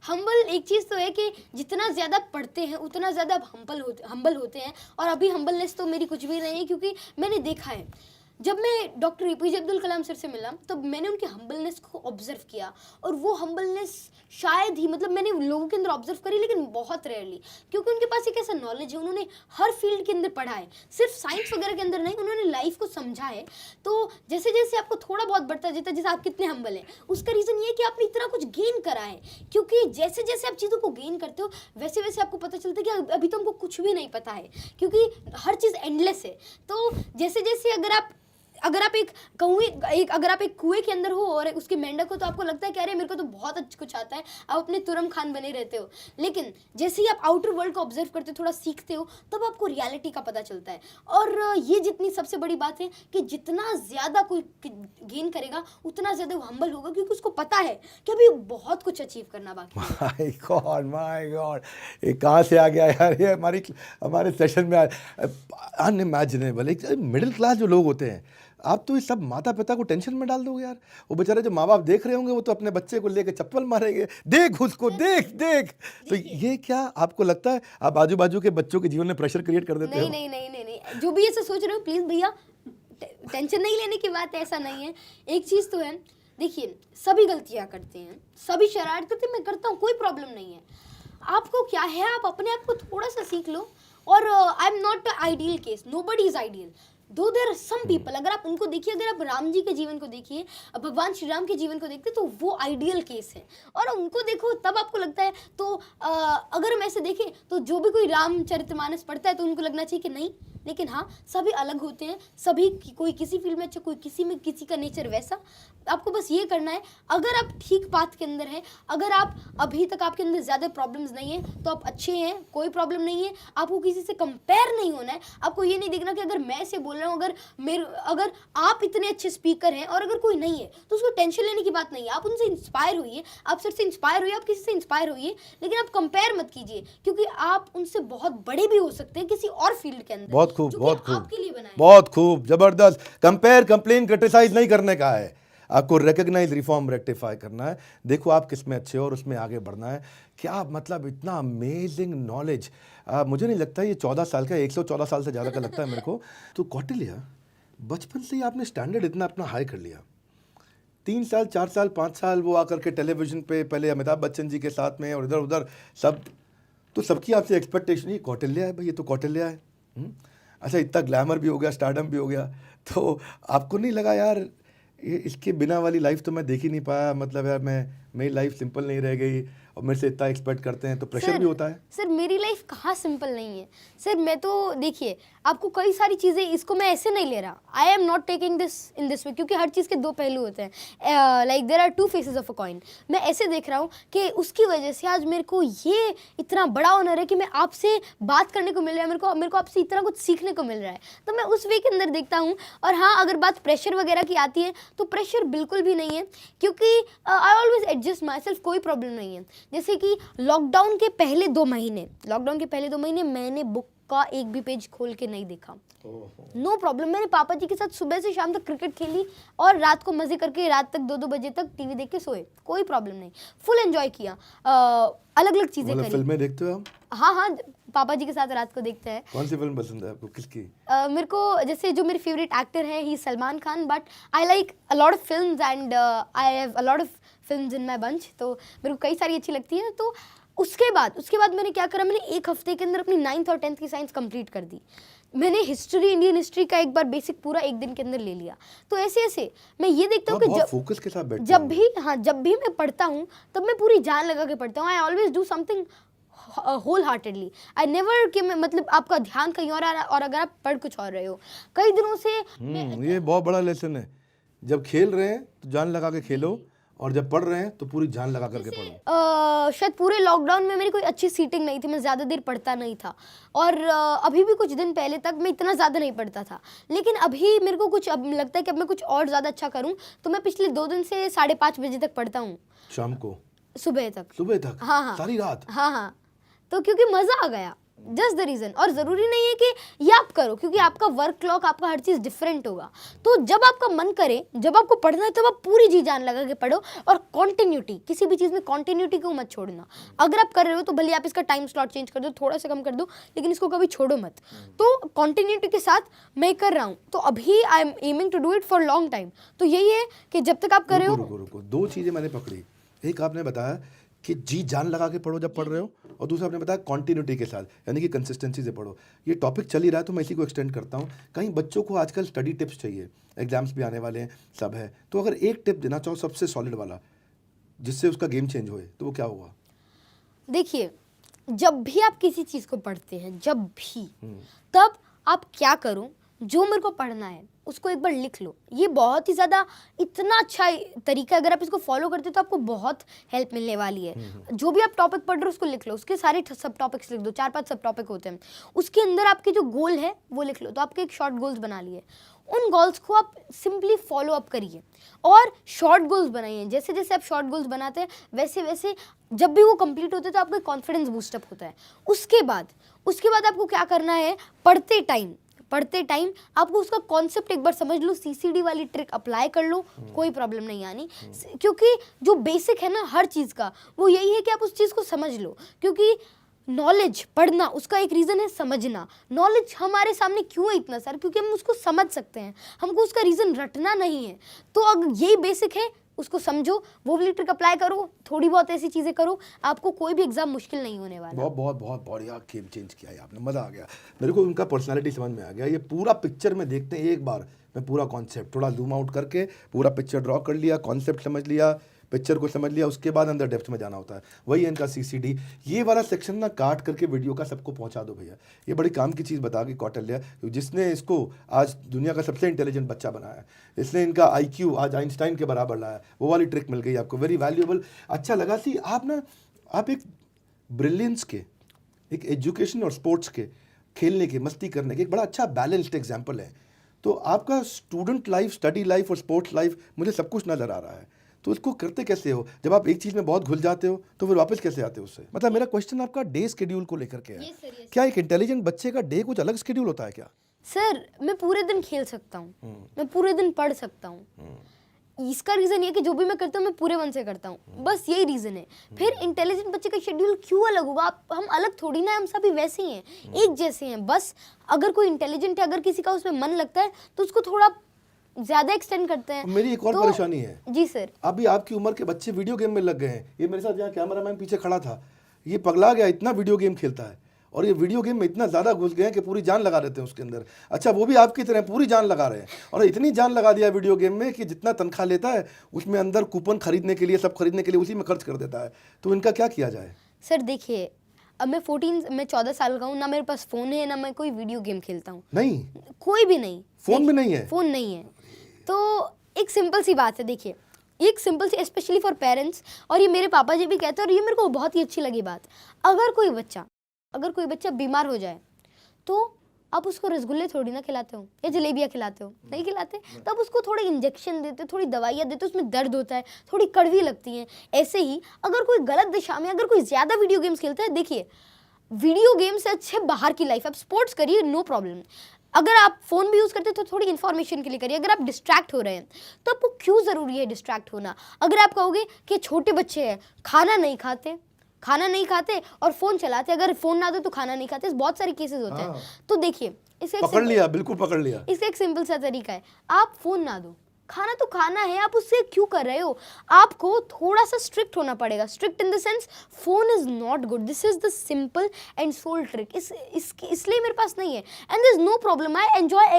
हम्बल एक चीज़ तो है कि जितना ज़्यादा पढ़ते हैं उतना ज़्यादा हम्बल होते हैं, और अभी हम्बलनेस तो मेरी कुछ भी नहीं है, क्योंकि मैंने देखा है, जब मैं doctor APJ Abdul Kalam sir से मिला, तब मैंने उनके हम्बलनेस को ऑब्जर्व किया, और वो हम्बलनेस शायद ही, मतलब मैंने लोगों के अंदर ऑब्जर्व करी, लेकिन बहुत रेयरली, क्योंकि उनके पास एक ऐसा नॉलेज है, उन्होंने हर फील्ड के अंदर पढ़ा है, सिर्फ साइंस वगैरह के अंदर नहीं, उन्होंने लाइफ को समझा है। तो जैसे जैसे आपको थोड़ा बहुत बढ़ता जाता है, जैसे आप कितने हम्बल हैं, उसका रीज़न ये है कि आपने इतना कुछ गेन करा है, क्योंकि जैसे जैसे आप चीज़ों को गेन करते हो, वैसे वैसे आपको पता चलता है कि अभी तो हमको कुछ भी नहीं पता है, क्योंकि हर चीज़ एंडलेस है। तो जैसे जैसे अगर आप एक कुएं के अंदर हो और उसके मेंढक हो, तो आपको लगता है कि अरे मेरे को तो बहुत अच्छा कुछ आता है, आप अपने तुरम खान बने रहते हो। लेकिन जैसे ही आप आउटर वर्ल्ड को ऑब्जर्व करते हो, थोड़ा सीखते हो, तब आपको रियलिटी का पता चलता है। और ये जितनी सबसे बड़ी बात है कि जितना ज़्यादा कोई गेन करेगा, उतना ज़्यादा वो हम्बल होगा, क्योंकि उसको पता है कि अभी बहुत कुछ अचीव करना बाकी है। माय गॉड, ये कहाँ से आ गया यार? ये हमारे सेशन में अनइमेजिनेबल। एक मिडिल क्लास जो लोग होते हैं, आप तो इस सब माता पिता को टेंशन में डाल दोगे यार। वो बेचारे जो माँ बाप देख रहे होंगे, वो तो अपने बच्चे को लेकर चप्पल मारेंगे, देख उसको, देख। तो ये क्या आपको लगता है आप आजू बाजू के बच्चों के जीवन में प्रेशर क्रिएट कर देते हो? नहीं, जो भी ऐसा सोच रहे हो, प्लीज भैया टेंशन नहीं लेने की बात है, ऐसा नहीं है। एक चीज़ तो है, देखिए, सभी गलतियाँ करते हैं, सभी शरारत करते हैं, मैं करता हूँ, कोई प्रॉब्लम नहीं है। आपको क्या है, आप अपने आप को थोड़ा सा सीख लो। और आई am not a ideal case, nobody is ideal, दो देयर आर सम पीपल। अगर आप उनको देखिए, अगर आप राम जी के जीवन को देखिए, भगवान श्री राम के जीवन को देखते, तो वो आइडियल केस है, और उनको देखो तब आपको लगता है। तो अगर हम ऐसे देखें, तो जो भी कोई रामचरितमानस पढ़ता है, तो उनको लगना चाहिए कि नहीं, लेकिन हाँ, सभी अलग होते हैं, सभी कोई किसी फील्ड में अच्छा, कोई किसी में, किसी का नेचर वैसा। आपको बस ये करना है, अगर आप ठीक पाथ के अंदर हैं, अगर आप अभी तक आपके अंदर ज़्यादा प्रॉब्लम्स नहीं है, तो आप अच्छे हैं, कोई प्रॉब्लम नहीं है। आपको किसी से कंपेयर नहीं होना है। आपको ये नहीं देखना कि अगर मैं से बोल रहा हूँ, अगर आप इतने अच्छे स्पीकर हैं और अगर कोई नहीं है, तो उसको टेंशन लेने की बात नहीं है। आप उनसे इंस्पायर होइए, आप सर से इंस्पायर होइए, आप किसी से इंस्पायर होइए, लेकिन आप कंपेयर मत कीजिए, क्योंकि आप उनसे बहुत बड़े भी हो सकते हैं किसी और फील्ड के अंदर। बहुत खूब, बहुत खूब, आपके लिए बनाया, बहुत खूब, जबरदस्त। कंपेयर, कंप्लेन, क्रिटिसाइज नहीं करने का है, आपको रिकग्नाइज, रिफॉर्म, रेक्टिफाई करना है। देखो आप किस में अच्छे हो और उसमें आगे बढ़ना है। क्या मतलब इतना अमेजिंग नॉलेज। मुझे नहीं लगता ये 14 साल का, 114 साल से ज़्यादा का लगता है मेरे को। तो कौटिल्य, बचपन से ही आपने स्टैंडर्ड इतना अपना हाई कर लिया। 3 साल, 4 साल, 5 साल वो आकर के टेलीविज़न पे पहले अमिताभ बच्चन जी के साथ में, और इधर उधर सब, तो सबकी आपसे एक्सपेक्टेशन ही कौटिल्य है भाई, ये तो कौटिल्य है। अच्छा, इतना ग्लैमर भी हो गया, स्टारडम भी हो गया, तो आपको नहीं लगा यार ये इसके बिना वाली लाइफ तो मैं देख ही नहीं पाया, मतलब यार मेरी लाइफ सिंपल नहीं रह गई, और मेरे से इतना एक्सपेक्ट करते हैं, तो प्रेशर भी होता है। सर मेरी लाइफ कहाँ सिंपल नहीं है सर। मैं तो देखिए आपको कई सारी चीज़ें, इसको मैं ऐसे नहीं ले रहा, I am not taking this in this way, क्योंकि हर चीज़ के दो पहलू होते हैं। Like there are two faces of a coin. मैं ऐसे देख रहा हूँ कि उसकी वजह से आज मेरे को ये इतना बड़ा ऑनर है कि मैं आपसे बात करने को मिल रहा है, मेरे को आपसे इतना कुछ सीखने को मिल रहा है, तो मैं उस वे के अंदर देखता हूँ। और हाँ, अगर बात प्रेशर वगैरह की आती है तो प्रेशर बिल्कुल भी नहीं है, क्योंकि I always adjust my self, कोई प्रॉब्लम नहीं है। जैसे कि लॉकडाउन के पहले 2 महीने मैंने बुक का एक भी पेज खोल के नहीं देखा। No problem. मैंने पापा जी के साथ सुबह से शाम तक क्रिकेट खेली और रात को मजे करके रात तक 2-2 बजे तक टीवी देख के सोए, कोई प्रॉब्लम नहीं। फुल एंजॉय किया, अलग अलग चीजें करी। फिल्में देखते हो आप? हाँ, पापा जी के साथ रात को देखते हैं। कौन सी फिल्म पसंद है आपको, किसकी? मेरे को जैसे जो मेरे फेवरेट एक्टर है ही Salman Khan, but I like a lot of films and I have a lot of films in my bunch, तो मेरे को कई सारी अच्छी लगती है। तो उसके बाद मैंने क्या करा, मैंने 1 हफ्ते के अंदर अपनी 9th और 10th की साइंस कंप्लीट कर दी। मैंने हिस्ट्री, इंडियन हिस्ट्री का एक बार बेसिक पूरा 1 दिन के अंदर ले लिया। तो ऐसे मैं ये देखता हूँ कि बहुत फोकस के साथ बैठते जब भी मैं पढ़ता हूँ तब मैं पूरी जान लगा के पढ़ता हूँ। I always do something wholeheartedly. I never कि मैं मतलब आपका ध्यान कहीं और आ रहा है और अगर आप पढ़ कुछ और रहे हो कई दिनों से। ये बहुत बड़ा लेसन है। जब खेल रहे हैं तो जान लगा के खेलो, और जब पढ़ रहे हैं तो पूरी जान लगा करके पढ़ो। शायद पूरे लॉकडाउन में मेरी कोई अच्छी सीटिंग नहीं थी, मैं ज़्यादा देर पढ़ता नहीं था, और अभी भी कुछ दिन पहले तक मैं इतना ज़्यादा नहीं पढ़ता था। लेकिन अभी मेरे को कुछ अब लगता है कि अब मैं कुछ और ज़्यादा अच्छा करूँ, तो मैं पिछले 2 दिन से 5:30 बजे तक पढ़ता हूँ, शाम को, सुबह तक। हाँ, सारी रात। हाँ, तो क्योंकि मज़ा आ गया, जस्ट द रीज़न। और ज़रूरी नहीं है कि ये आप करो, क्योंकि आपका वर्क क्लॉक, आपका हर चीज़ डिफरेंट होगा। तो जब आपका मन करे, जब आपको पढ़ना है, तब आप पूरी जी जान लगा के पढ़ो। और कॉन्टिन्यूटी, किसी भी चीज़ में कॉन्टिन्यूटी को मत छोड़ना। अगर आप कर रहे हो तो भले आप इसका टाइम स्लॉट चेंज कर दो, थोड़ा सा कम कर दो, लेकिन इसको कभी छोड़ो मत। तो कॉन्टिन्यूटी के साथ मैं कर रहा हूँ, तो अभी I am aiming to do it for long time. तो यही है कि जब तक आप कर रहे हो। रुको, 2 चीज़ें मैंने पकड़ी। एक आपने बताया कि जी जान लगा के पढ़ो जब पढ़ रहे हो, और दूसरा आपने बताया कॉन्टिन्यूटी के साथ, यानी कि कंसिस्टेंसी से पढ़ो। ये टॉपिक चल ही रहा है तो मैं इसी को एक्सटेंड करता हूँ। कहीं बच्चों को आजकल स्टडी टिप्स चाहिए, एग्जाम्स भी आने वाले हैं, सब है, तो अगर एक टिप देना चाहो सबसे सॉलिड वाला, जिससे उसका गेम चेंज होए, तो वो क्या होगा? देखिए, जब भी आप किसी चीज़ को पढ़ते हैं, जब भी, तब आप क्या करो, जो मेरे को पढ़ना है उसको एक बार लिख लो। ये बहुत ही ज़्यादा इतना अच्छा तरीका है, अगर आप इसको फॉलो करते हो तो आपको बहुत हेल्प मिलने वाली है। जो भी आप टॉपिक पढ़ रहे हो उसको लिख लो, उसके सारे सब टॉपिक्स लिख दो, 4-5 सब टॉपिक होते हैं, उसके अंदर आपके जो गोल है वो लिख लो। तो आपके एक शॉर्ट गोल्स बना लिए, उन गोल्स को आप सिंपली फॉलो अप करिए और शॉर्ट गोल्स बनाइए। जैसे जैसे आप शॉर्ट गोल्स बनाते हैं वैसे वैसे जब भी वो कंप्लीट होते हैं तो आपका कॉन्फिडेंस बूस्टअप होता है। उसके बाद आपको क्या करना है, पढ़ते टाइम आपको उसका कॉन्सेप्ट एक बार समझ लो, सीसीडी वाली ट्रिक अप्लाई कर लो, कोई प्रॉब्लम नहीं आनी। क्योंकि जो बेसिक है ना हर चीज़ का, वो यही है कि आप उस चीज़ को समझ लो। क्योंकि नॉलेज पढ़ना, उसका एक रीज़न है समझना। नॉलेज हमारे सामने क्यों है इतना सारा, क्योंकि हम उसको समझ सकते हैं, हमको उसका रीज़न रटना नहीं है। तो अगर यही बेसिक है, उसको समझो, वो वाली ट्रिक अप्लाई करो, थोड़ी बहुत ऐसी चीज़ें करो, आपको कोई भी एग्जाम मुश्किल नहीं होने वाला। बहुत बढ़िया गेम चेंज किया है आपने, मज़ा आ गया। मेरे को उनका पर्सनालिटी समझ में आ गया। ये पूरा पिक्चर में देखते हैं एक बार, मैं पूरा कॉन्सेप्ट थोड़ा जूम आउट करके पूरा पिक्चर ड्रॉ कर लिया, कॉन्सेप्ट समझ लिया, पिक्चर को समझ लिया, उसके बाद अंदर डेप्थ में जाना होता है। वही है इनका सीसीडी। ये वाला सेक्शन ना काट करके वीडियो का सबको पहुंचा दो भैया। ये बड़ी काम की चीज़ बता गई कौटिल्य, जिसने इसको आज दुनिया का सबसे इंटेलिजेंट बच्चा बनाया, इसने इनका IQ आज आइंस्टाइन के बराबर लाया। वो वाली ट्रिक मिल गई आपको, वेरी वैल्यूएबल। अच्छा लगा। सी आप एक ब्रिलियंस के, एक एजुकेशन और स्पोर्ट्स के, खेलने के, मस्ती करने के एक बड़ा अच्छा बैलेंस्ड एग्जाम्पल है। तो आपका स्टूडेंट लाइफ, स्टडी लाइफ और स्पोर्ट्स लाइफ, मुझे सब कुछ नज़र आ रहा है। तो इसको करते कैसे हो? जब आप एक चीज़ में बहुत घुल जाते हो तो फिर वापस कैसे आते हो उससे? मतलब मेरा क्वेश्चन आपका डे शेड्यूल को लेकर के है। क्या एक इंटेलिजेंट बच्चे का डे कुछ अलग शेड्यूल होता है क्या? सर, मैं पूरे दिन खेल सकता हूँ, मैं पूरे दिन पढ़ सकता हूँ। इसका रीज़न ये कि जो भी मैं करता हूँ मैं पूरे मन से करता हूँ, बस यही रीज़न है। फिर इंटेलिजेंट बच्चे का शेड्यूल क्यों अलग होगा? हम अलग थोड़ी ना, हम सभी वैसे ही हैं, एक जैसे हैं। बस अगर कोई इंटेलिजेंट है, अगर किसी का उसमें मन लगता है तो उसको थोड़ा ज्यादा एक्सटेंड करते हैं। मेरी एक और परेशानी है जी सर, अभी आपकी उम्र के बच्चे वीडियो गेम में लग गए हैं। ये मेरे साथ यहाँ कैमरामैन पीछे खड़ा था, ये पगला गया, इतना वीडियो गेम खेलता है। और ये वीडियो गेम में इतना ज़्यादा घुस गए हैं कि पूरी जान लगा देते हैं उसके अंदर। अच्छा, वो भी आपकी तरह पूरी जान लगा रहे हैं, और इतनी जान लगा दिया वीडियो गेम में कि जितना तनख्वाह लेता है उसमें अंदर कूपन खरीदने के लिए, सब खरीदने के लिए उसी में खर्च कर देता है। तो इनका क्या किया जाए? सर देखिए, अब मैं 14 साल का हूँ, ना मेरे पास फ़ोन है, ना मैं कोई वीडियो गेम खेलता हूँ। नहीं, कोई भी नहीं। फ़ोन भी नहीं है? फ़ोन नहीं है। तो एक सिंपल सी बात है, देखिए, एक सिंपल सी, स्पेशली फॉर पेरेंट्स, और ये मेरे पापा जी भी कहते हैं और ये मेरे को बहुत ही अच्छी लगी बात। अगर कोई बच्चा बीमार हो जाए तो आप उसको रसगुल्ले थोड़ी ना खिलाते हो या जलेबियाँ खिलाते हो, नहीं खिलाते। तो आप उसको थोड़े इंजेक्शन देते, थोड़ी दवाइयाँ देते, उसमें दर्द होता है, थोड़ी कड़वी लगती हैं। ऐसे ही अगर कोई गलत दिशा में, अगर कोई ज़्यादा वीडियो गेम्स खेलता है, देखिए वीडियो गेम से अच्छे बाहर की लाइफ, आप स्पोर्ट्स करिए, नो प्रॉब्लम। अगर आप फ़ोन भी यूज़ करते हैं तो थोड़ी इन्फॉर्मेशन के लिए करिए। अगर आप डिस्ट्रैक्ट हो रहे हैं तो आपको क्यों ज़रूरी है डिस्ट्रैक्ट होना? अगर आप कहोगे कि छोटे बच्चे हैं, खाना नहीं खाते और फ़ोन चलाते, अगर फ़ोन ना दो तो खाना नहीं खाते, बहुत सारे केसेस होते हैं। तो देखिए, बिल्कुल पकड़ लिया। इसका एक सिंपल सा तरीका है, आप फ़ोन ना दो, खाना तो खाना है, आप उससे क्यों कर रहे हो? आपको थोड़ा सा स्ट्रिक्ट होना पड़ेगा। Strict in the sense, phone is not good, this is the simple and sole trick. इसलिए मेरे पास नहीं है, and there is no problem. I enjoy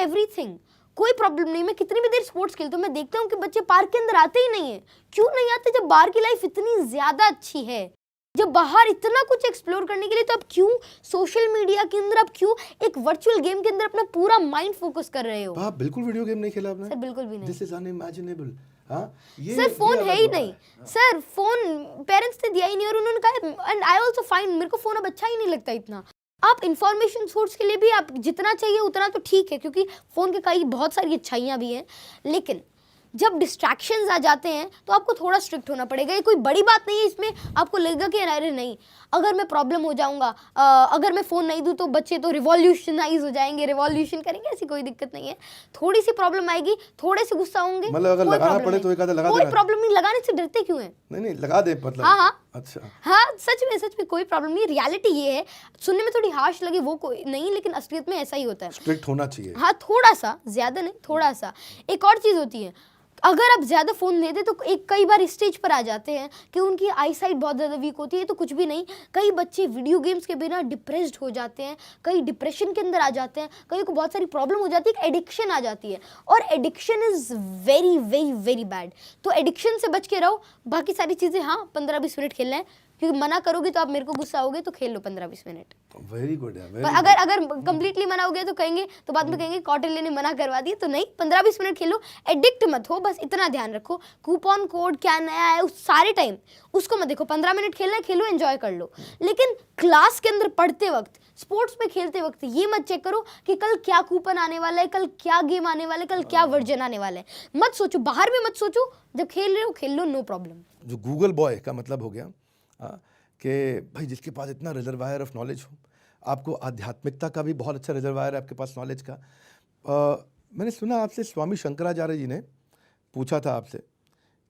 everything, कोई प्रॉब्लम नहीं। मैं कितनी भी देर स्पोर्ट्स खेलता हूँ, मैं देखता हूँ कि बच्चे पार्क के अंदर आते ही नहीं है। क्यों नहीं आते? जब बाहर की लाइफ इतनी ज्यादा अच्छी है, जब बाहर इतना कुछ एक्सप्लोर करने के लिए, तो आप क्यों सोशल मीडिया के अंदर, आप क्यों एक वर्चुअल गेम के अंदर अपना पूरा माइंड फोकस कर रहे हो? आप बिल्कुल वीडियो गेम नहीं खेला आपने? सर बिल्कुल भी नहीं। This is unimaginable. हाँ, ये सर फोन है ही नहीं। हाँ। सर फोन पेरेंट्स ने दिया ही नहीं, और उन्होंने कहा, एंड आई आल्सो फाइंड, मेरे को फोन अब अच्छा ही नहीं लगता इतना। आप इंफॉर्मेशन सोर्स के लिए भी आप जितना चाहिए उतना तो ठीक है, क्योंकि फ़ोन के कई बहुत सारी अच्छाइयाँ भी हैं, लेकिन जब डिस्ट्रैक्शंस आ जाते हैं तो आपको थोड़ा स्ट्रिक्ट होना पड़ेगा। ये कोई बड़ी बात नहीं है, इसमें आपको लगेगा कि अरे नहीं, अगर मैं प्रॉब्लम हो जाऊंगा, अगर मैं फ़ोन नहीं दूँ तो बच्चे तो रिवॉल्यूशनाइज हो जाएंगे, रिवॉल्यूशन करेंगे, ऐसी कोई दिक्कत नहीं है। थोड़ी सी प्रॉब्लम आएगी, थोड़े से गुस्सा होंगे, मतलब अगर लगाना पड़े तो एक आधा लगा देना, कोई प्रॉब्लम नहीं। लगाने से डरते क्यों हैं? नहीं लगा दे, मतलब। हाँ, अच्छा, हाँ, सच में कोई प्रॉब्लम नहीं। रियलिटी ये है, सुनने में थोड़ी हार्श लगे वो कोई नहीं, लेकिन असलियत में ऐसा ही होता है। स्ट्रिक्ट होना चाहिए। हाँ, थोड़ा सा, ज्यादा नहीं, थोड़ा सा। एक और चीज़ होती है, अगर आप ज़्यादा फ़ोन देते तो एक कई बार स्टेज पर आ जाते हैं कि उनकी आई साइट बहुत ज़्यादा वीक होती है। तो कुछ भी नहीं, कई बच्चे वीडियो गेम्स के बिना डिप्रेस्ड हो जाते हैं, कई डिप्रेशन के अंदर आ जाते हैं, कई को बहुत सारी प्रॉब्लम हो जाती है, एडिक्शन आ जाती है, और addiction is very very very bad. तो एडिक्शन से बच के रहो। बाकी सारी चीज़ें हाँ 15-20 मिनट खेलना है, क्योंकि मना करोगे तो आप मेरे को गुस्सा आओगे, तो खेल लो 15-20 मिनट। वेरी गुड है। अगर कंप्लीटली मना हो गया तो कहेंगे, तो बाद में कहेंगे कौटिल्य ने मना करवा दी। तो नहीं, 15-20 मिनट खेलो, एडिक्ट मत हो, बस इतना ध्यान रखो। कूपन कोड क्या नया है उस सारे टाइम उसको मत देखो। 15 मिनट खेलना है, खेलो, एंजॉय कर लो, लेकिन क्लास के अंदर पढ़ते वक्त, स्पोर्ट्स में खेलते वक्त ये मत चेक करो कि कल क्या कूपन आने वाला है, कल क्या गेम आने वाला है, कल क्या वर्जन आने वाला है। मत सोचो, बाहर में मत सोचो, जब खेल रहे हो खेल लो, नो प्रॉब्लम। जो गूगल बॉय का मतलब हो गया कि भाई जिसके पास इतना रिजर्वायर ऑफ नॉलेज हो, आपको आध्यात्मिकता का भी बहुत अच्छा रिजर्वायर है आपके पास नॉलेज का। मैंने सुना आपसे स्वामी शंकराचार्य जी ने पूछा था आपसे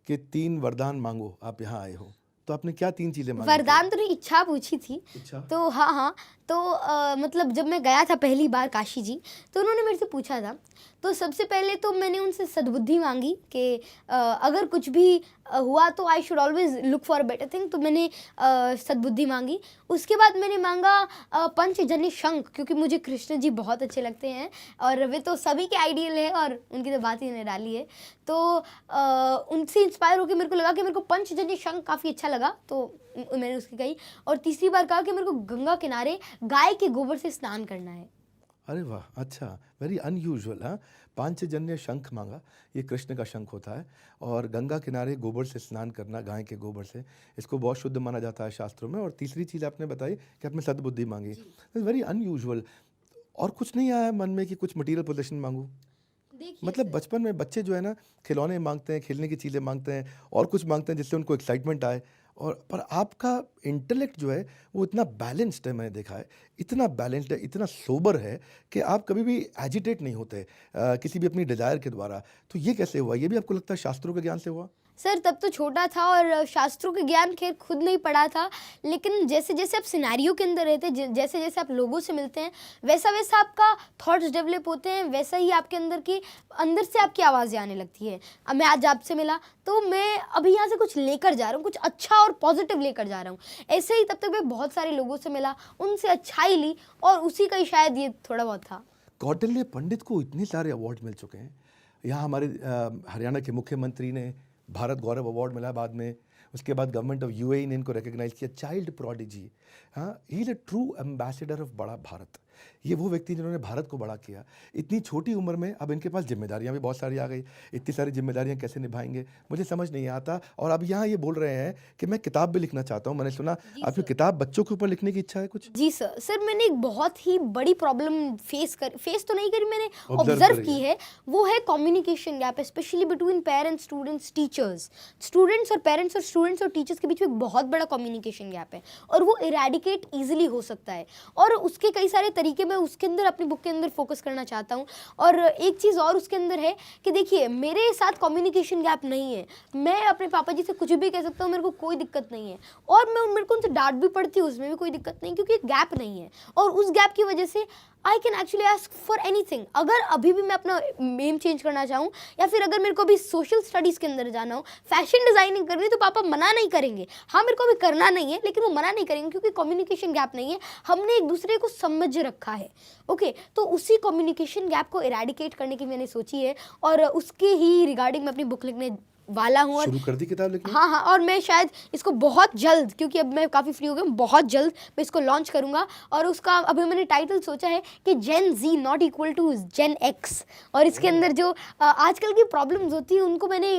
कि 3 वरदान मांगो, आप यहाँ आए हो, तो आपने क्या 3 चीज़ें मांगी? वरदान तो नहीं, इच्छा पूछी थी। इच्छा? तो हाँ, तो मतलब जब मैं गया था पहली बार काशी जी, तो उन्होंने मेरे से पूछा था, तो सबसे पहले तो मैंने उनसे सद्बुद्धि मांगी कि अगर कुछ भी हुआ तो I should always look for better thing. तो मैंने सद्बुद्धि मांगी। उसके बाद मैंने मांगा पंचजन्य शंख, क्योंकि मुझे कृष्ण जी बहुत अच्छे लगते हैं, और वे तो सभी के आइडियल है, और उनकी तो बात ही निराली है। तो उनसे इंस्पायर होकर मेरे को लगा कि मेरे को पंचजन्य शंख काफ़ी अच्छा लगा, तो मैंने उसकी कही। और तीसरी बार कहा कि मेरे को गंगा किनारे गाय के गोबर से स्नान करना है। अरे वाह, अच्छा, वेरी अनयूजुअल। हाँ, पांचजन्य शंख मांगा, ये कृष्ण का शंख होता है, और गंगा किनारे गोबर से स्नान करना, गाय के गोबर से, इसको बहुत शुद्ध माना जाता है शास्त्रों में। और तीसरी चीज़ आपने बताई कि आपने सद्बुद्धि मांगी, वेरी अनयूजुअल। और कुछ नहीं आया मन में कि कुछ मटेरियल पोजेशन मांगूं? मतलब बचपन में बच्चे जो है ना, खिलौने मांगते हैं, खेलने की चीज़ें मांगते हैं, और कुछ मांगते हैं जिससे उनको एक्साइटमेंट आए। और पर आपका इंटेलेक्ट जो है वो इतना बैलेंस्ड है, मैंने देखा है, इतना बैलेंस्ड है, इतना सोबर है कि आप कभी भी एजिटेट नहीं होते किसी भी अपनी डिज़ायर के द्वारा। तो ये कैसे हुआ? ये भी आपको लगता है शास्त्रों के ज्ञान से हुआ? सर तब तो छोटा था और शास्त्रों के ज्ञान खैर खुद नहीं पढ़ा था, लेकिन जैसे जैसे आप सिनेरियो के अंदर रहते हैं, जैसे जैसे आप लोगों से मिलते हैं, वैसा वैसा आपका थॉट्स डेवलप होते हैं, वैसा ही आपके अंदर से आपकी आवाज़ें आने लगती है। अब मैं आज आपसे मिला तो मैं अभी यहाँ से कुछ लेकर जा रहा हूँ, कुछ अच्छा और पॉजिटिव लेकर जा रहा हूँ। ऐसे ही तब तक मैं बहुत सारे लोगों से मिला, उनसे अच्छाई ली और उसी का ही शायद ये थोड़ा बहुत था। कौटिल्य पंडित को इतने सारे अवार्ड मिल चुके हैं। यहाँ हमारे हरियाणा के मुख्यमंत्री ने भारत गौरव अवार्ड मिला बाद में, उसके बाद गवर्नमेंट ऑफ यूएई ने इनको रिकग्नाइज किया, चाइल्ड प्रोडिजी। हाँ, he is a true ambassador of बड़ा भारत। ये वो व्यक्ति जिन्होंने भारत को बड़ा किया इतनी छोटी उम्र में। अब इनके पास जिम्मेदारियां भी बहुत सारी आ गई, इतनी सारी जिम्मेदारियां कैसे निभाएंगे मुझे समझ नहीं आता। और अब यहाँ ये बोल रहे हैं कि मैं किताब भी लिखना चाहता हूँ। मैंने सुना आपकी किताब बच्चों के ऊपर लिखने की इच्छा है कुछ? जी सर मैंने एक बहुत ही बड़ी प्रॉब्लम फेस तो नहीं करी, मैंने ऑब्जर्व की है। वो है communication gap, specially between parents, students, teachers. Students और पेरेंट्स और स्टूडेंट्स और टीचर्स के बीच में एक बहुत बड़ा कम्युनिकेशन गैप है और वो इरेडिकेट ईजिली हो सकता है। और उसके कई सारे तरीके मैं उसके अंदर अपनी बुक के अंदर फोकस करना चाहता हूँ। और एक चीज़ और उसके अंदर है कि देखिए मेरे साथ कम्युनिकेशन गैप नहीं है, मैं अपने पापा जी से कुछ भी कह सकता हूँ, मेरे को कोई दिक्कत नहीं है। और मेरे को उनसे डांट भी पड़ती है, उसमें भी कोई दिक्कत नहीं, क्योंकि गैप नहीं है। और उस गैप की वजह से I can actually ask for anything. अगर अभी भी मैं अपना एम चेंज करना चाहूँ या फिर अगर मेरे को अभी सोशल स्टडीज़ के अंदर जाना हो, फैशन डिज़ाइनिंग करनी है, तो पापा मना नहीं करेंगे। हाँ मेरे को अभी करना नहीं है, लेकिन वो मना नहीं करेंगे क्योंकि कम्युनिकेशन गैप नहीं है, हमने एक दूसरे को समझ रखा है। ओके, तो उसी कम्युनिकेशन गैप को इरेडिकेट करने की मैंने सोची है और उसके ही रिगार्डिंग मैं अपनी बुक लिखने वाला हूँ। शुरू कर दी किताब लिखना? हाँ, और मैं शायद इसको बहुत जल्द, क्योंकि अब मैं काफ़ी फ्री हो गया हूँ, बहुत जल्द मैं इसको लॉन्च करूँगा। और उसका अभी मैंने टाइटल सोचा है कि Gen Z not equal to Gen X. और इसके अंदर जो आजकल की प्रॉब्लम्स होती है उनको मैंने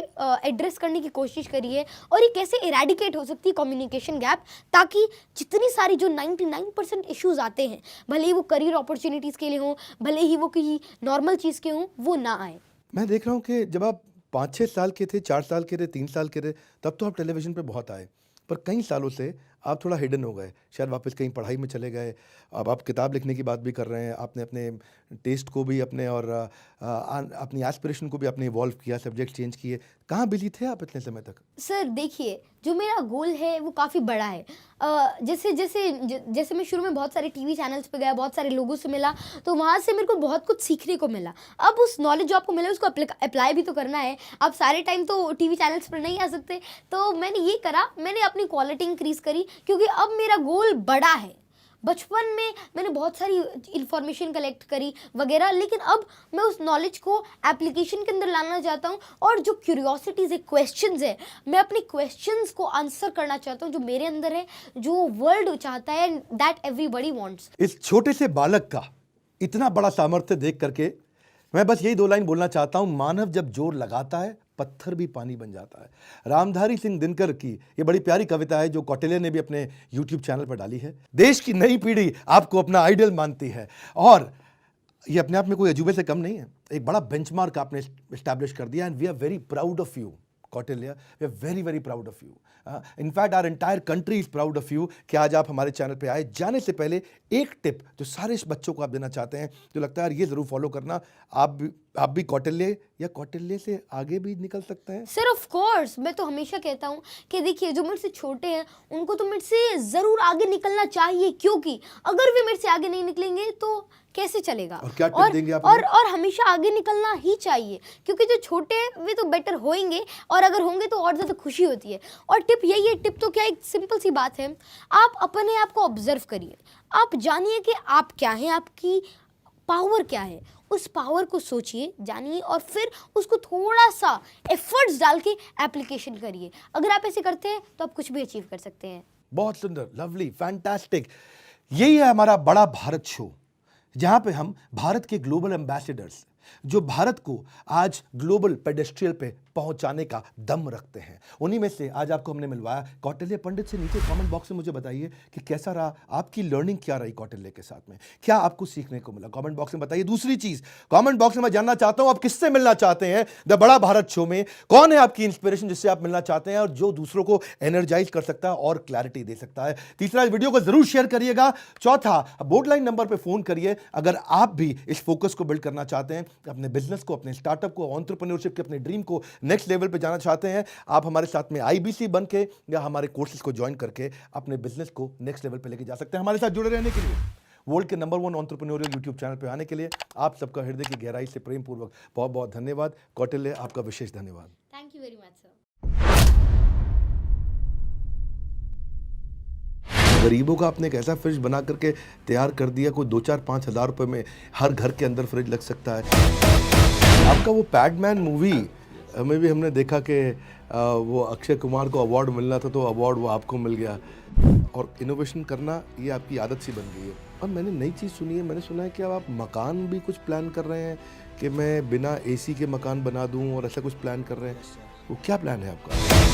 एड्रेस करने की कोशिश करी है और ये कैसे इरेडिकेट हो सकती है कम्युनिकेशन गैप, ताकि जितनी सारी जो 99% इश्यूज आते हैं, भले ही वो करियर अपॉर्चुनिटीज़ के लिए हों, भले ही वो किसी नॉर्मल चीज़ के हों, वो ना आए। मैं देख रहा हूँ कि जब आप 5-6 साल के थे, 4 साल के थे, 3 साल के थे, तब तो आप टेलीविज़न पे बहुत आए, पर कई सालों से आप थोड़ा हिडन हो गए, शायद वापस कहीं पढ़ाई में चले गए। अब आप किताब लिखने की बात भी कर रहे हैं, आपने अपने टेस्ट को भी अपने और अपनी एस्पिरेशन को भी आपने इवॉल्व किया, सब्जेक्ट चेंज किए। कहाँ बिजी थे आप इतने समय तक? सर देखिए, जो मेरा गोल है वो काफ़ी बड़ा है। जैसे मैं शुरू में बहुत सारे टीवी चैनल्स पे गया, बहुत सारे लोगों से मिला, तो वहाँ से मेरे को बहुत कुछ सीखने को मिला। अब उस नॉलेज जो आपको मिला उसको अप्लाई भी तो करना है। आप सारे टाइम तो टीवी चैनल्स पर नहीं आ सकते, तो मैंने ये करा, मैंने अपनी क्वालिटी इंक्रीज़ करी, क्योंकि अब मेरा गोल बड़ा है। बचपन में मैंने बहुत सारी इन्फॉर्मेशन कलेक्ट करी वगैरह, लेकिन अब मैं उस नॉलेज को एप्लीकेशन के अंदर लाना चाहता हूँ। और जो क्यूरियोसिटीज़ है, क्वेश्चंस है, मैं अपने क्वेश्चंस को आंसर करना चाहता हूँ जो मेरे अंदर है, जो वर्ल्ड चाहता है, दैट एवरीबॉडी वांट्स। इस छोटे से बालक का इतना बड़ा सामर्थ्य देख करके मैं बस यही 2 लाइन बोलना चाहता हूँ, मानव जब जोर लगाता है पत्थर भी पानी बन जाता है। रामधारी सिंह दिनकर की ये बड़ी प्यारी कविता है जो कौटिल्य ने भी अपने YouTube चैनल पर डाली है। देश की नई पीढ़ी आपको अपना आइडियल मानती है और ये अपने आप में कोई अजूबे से कम नहीं है, एक बड़ा बेंचमार्क आपने एस्टैब्लिश कर दिया and we are very proud of you Kautilya, we are very very proud of you. In fact our entire country is proud of you कि आज आप हमारे चैनल पे आए। जाने से पहले एक टिप जो सारे इस बच्चों को आप देना चाहते हैं, जो लगता है यार ये जरूर फॉलो करना, आप भी कौटिल्य या कौटिल्य से आगे भी निकल सकते हैं। सर ऑफ कोर्स, मैं तो हमेशा कहता हूँ कि देखिए जो मेरे से छोटे हैं उनको तो मेरे से ज़रूर आगे निकलना चाहिए, क्योंकि अगर वे मेरे से आगे नहीं निकलेंगे तो कैसे चलेगा। और क्या टिप देंगे आप? और हमेशा आगे निकलना ही चाहिए, क्योंकि जो छोटे हैं वे तो बेटर होंगे और अगर होंगे तो और ज़्यादा खुशी होती है। और टिप यही है, टिप तो क्या, एक सिंपल सी बात है, आप अपने आप को ऑब्जर्व करिए, आप जानिए कि आप क्या हैं, आपकी पावर क्या है, उस पावर को सोचिए, जानिए और फिर उसको थोड़ा सा एफर्ट्स डाल के एप्लीकेशन करिए। अगर आप ऐसे करते हैं तो आप कुछ भी अचीव कर सकते हैं। बहुत सुंदर, लवली, फैंटास्टिक। यही है हमारा बड़ा भारत शो, जहां पे हम भारत के ग्लोबल एम्बेसडर्स जो भारत को आज ग्लोबल पेडेस्ट्रियल पे पहुंचाने का दम रखते हैं, उन्हीं में से आज आपको हमने मिलवाया कौटिल्य पंडित से। नीचे कमेंट बॉक्स में मुझे बताइए कि कैसा रहा, आपकी लर्निंग क्या रही कौटिल्य के साथ में, क्या आपको सीखने को मिला, कमेंट बॉक्स में बताइए। दूसरी चीज, कमेंट बॉक्स में मैं जानना चाहता हूं आप किससे मिलना चाहते हैं द बड़ा भारत शो में, कौन है आपकी इंस्पिरेशन जिससे आप मिलना चाहते हैं और जो दूसरों को एनर्जाइज कर सकता है और क्लैरिटी दे सकता है। तीसरा, इस वीडियो को जरूर शेयर करिएगा। चौथा, बोर्ड लाइन नंबर पर फोन करिए अगर आप भी इस फोकस को बिल्ड करना चाहते हैं, अपने बिजनेस को, अपने स्टार्टअप को, एंटरप्रेन्योरशिप के अपने ड्रीम को नेक्स्ट लेवल पे जाना चाहते हैं, आप हमारे साथ में IBC बन के या हमारे कोर्सेज को ज्वाइन करके अपने बिजनेस को नेक्स्ट लेवल पे लेके जा सकते हैं। हमारे साथ जुड़े रहने के लिए, वर्ल्ड के नंबर 1 एंटरप्रेन्योरियल यूट्यूब चैनल पे आने के लिए आप सबका हृदय की गहराई से प्रेम पूर्वक बहुत बहुत धन्यवाद। कौटिल्य, आपका विशेष धन्यवाद। Thank you very much sir. गरीबों का आपने एक ऐसा फ्रिज बना करके तैयार कर दिया, कोई 2-4-5 हज़ार रुपए में हर घर के अंदर फ्रिज लग सकता है। आपका वो पैडमैन मूवी में भी हमने देखा कि वो अक्षय कुमार को अवार्ड मिलना था, तो अवार्ड वो आपको मिल गया। और इनोवेशन करना ये आपकी आदत सी बन गई है। और मैंने नई चीज़ सुनी है, मैंने सुना है कि अब आप मकान भी कुछ प्लान कर रहे हैं कि मैं बिना AC के मकान बना दूं, और ऐसा कुछ प्लान कर रहे हैं। वो क्या प्लान है आपका?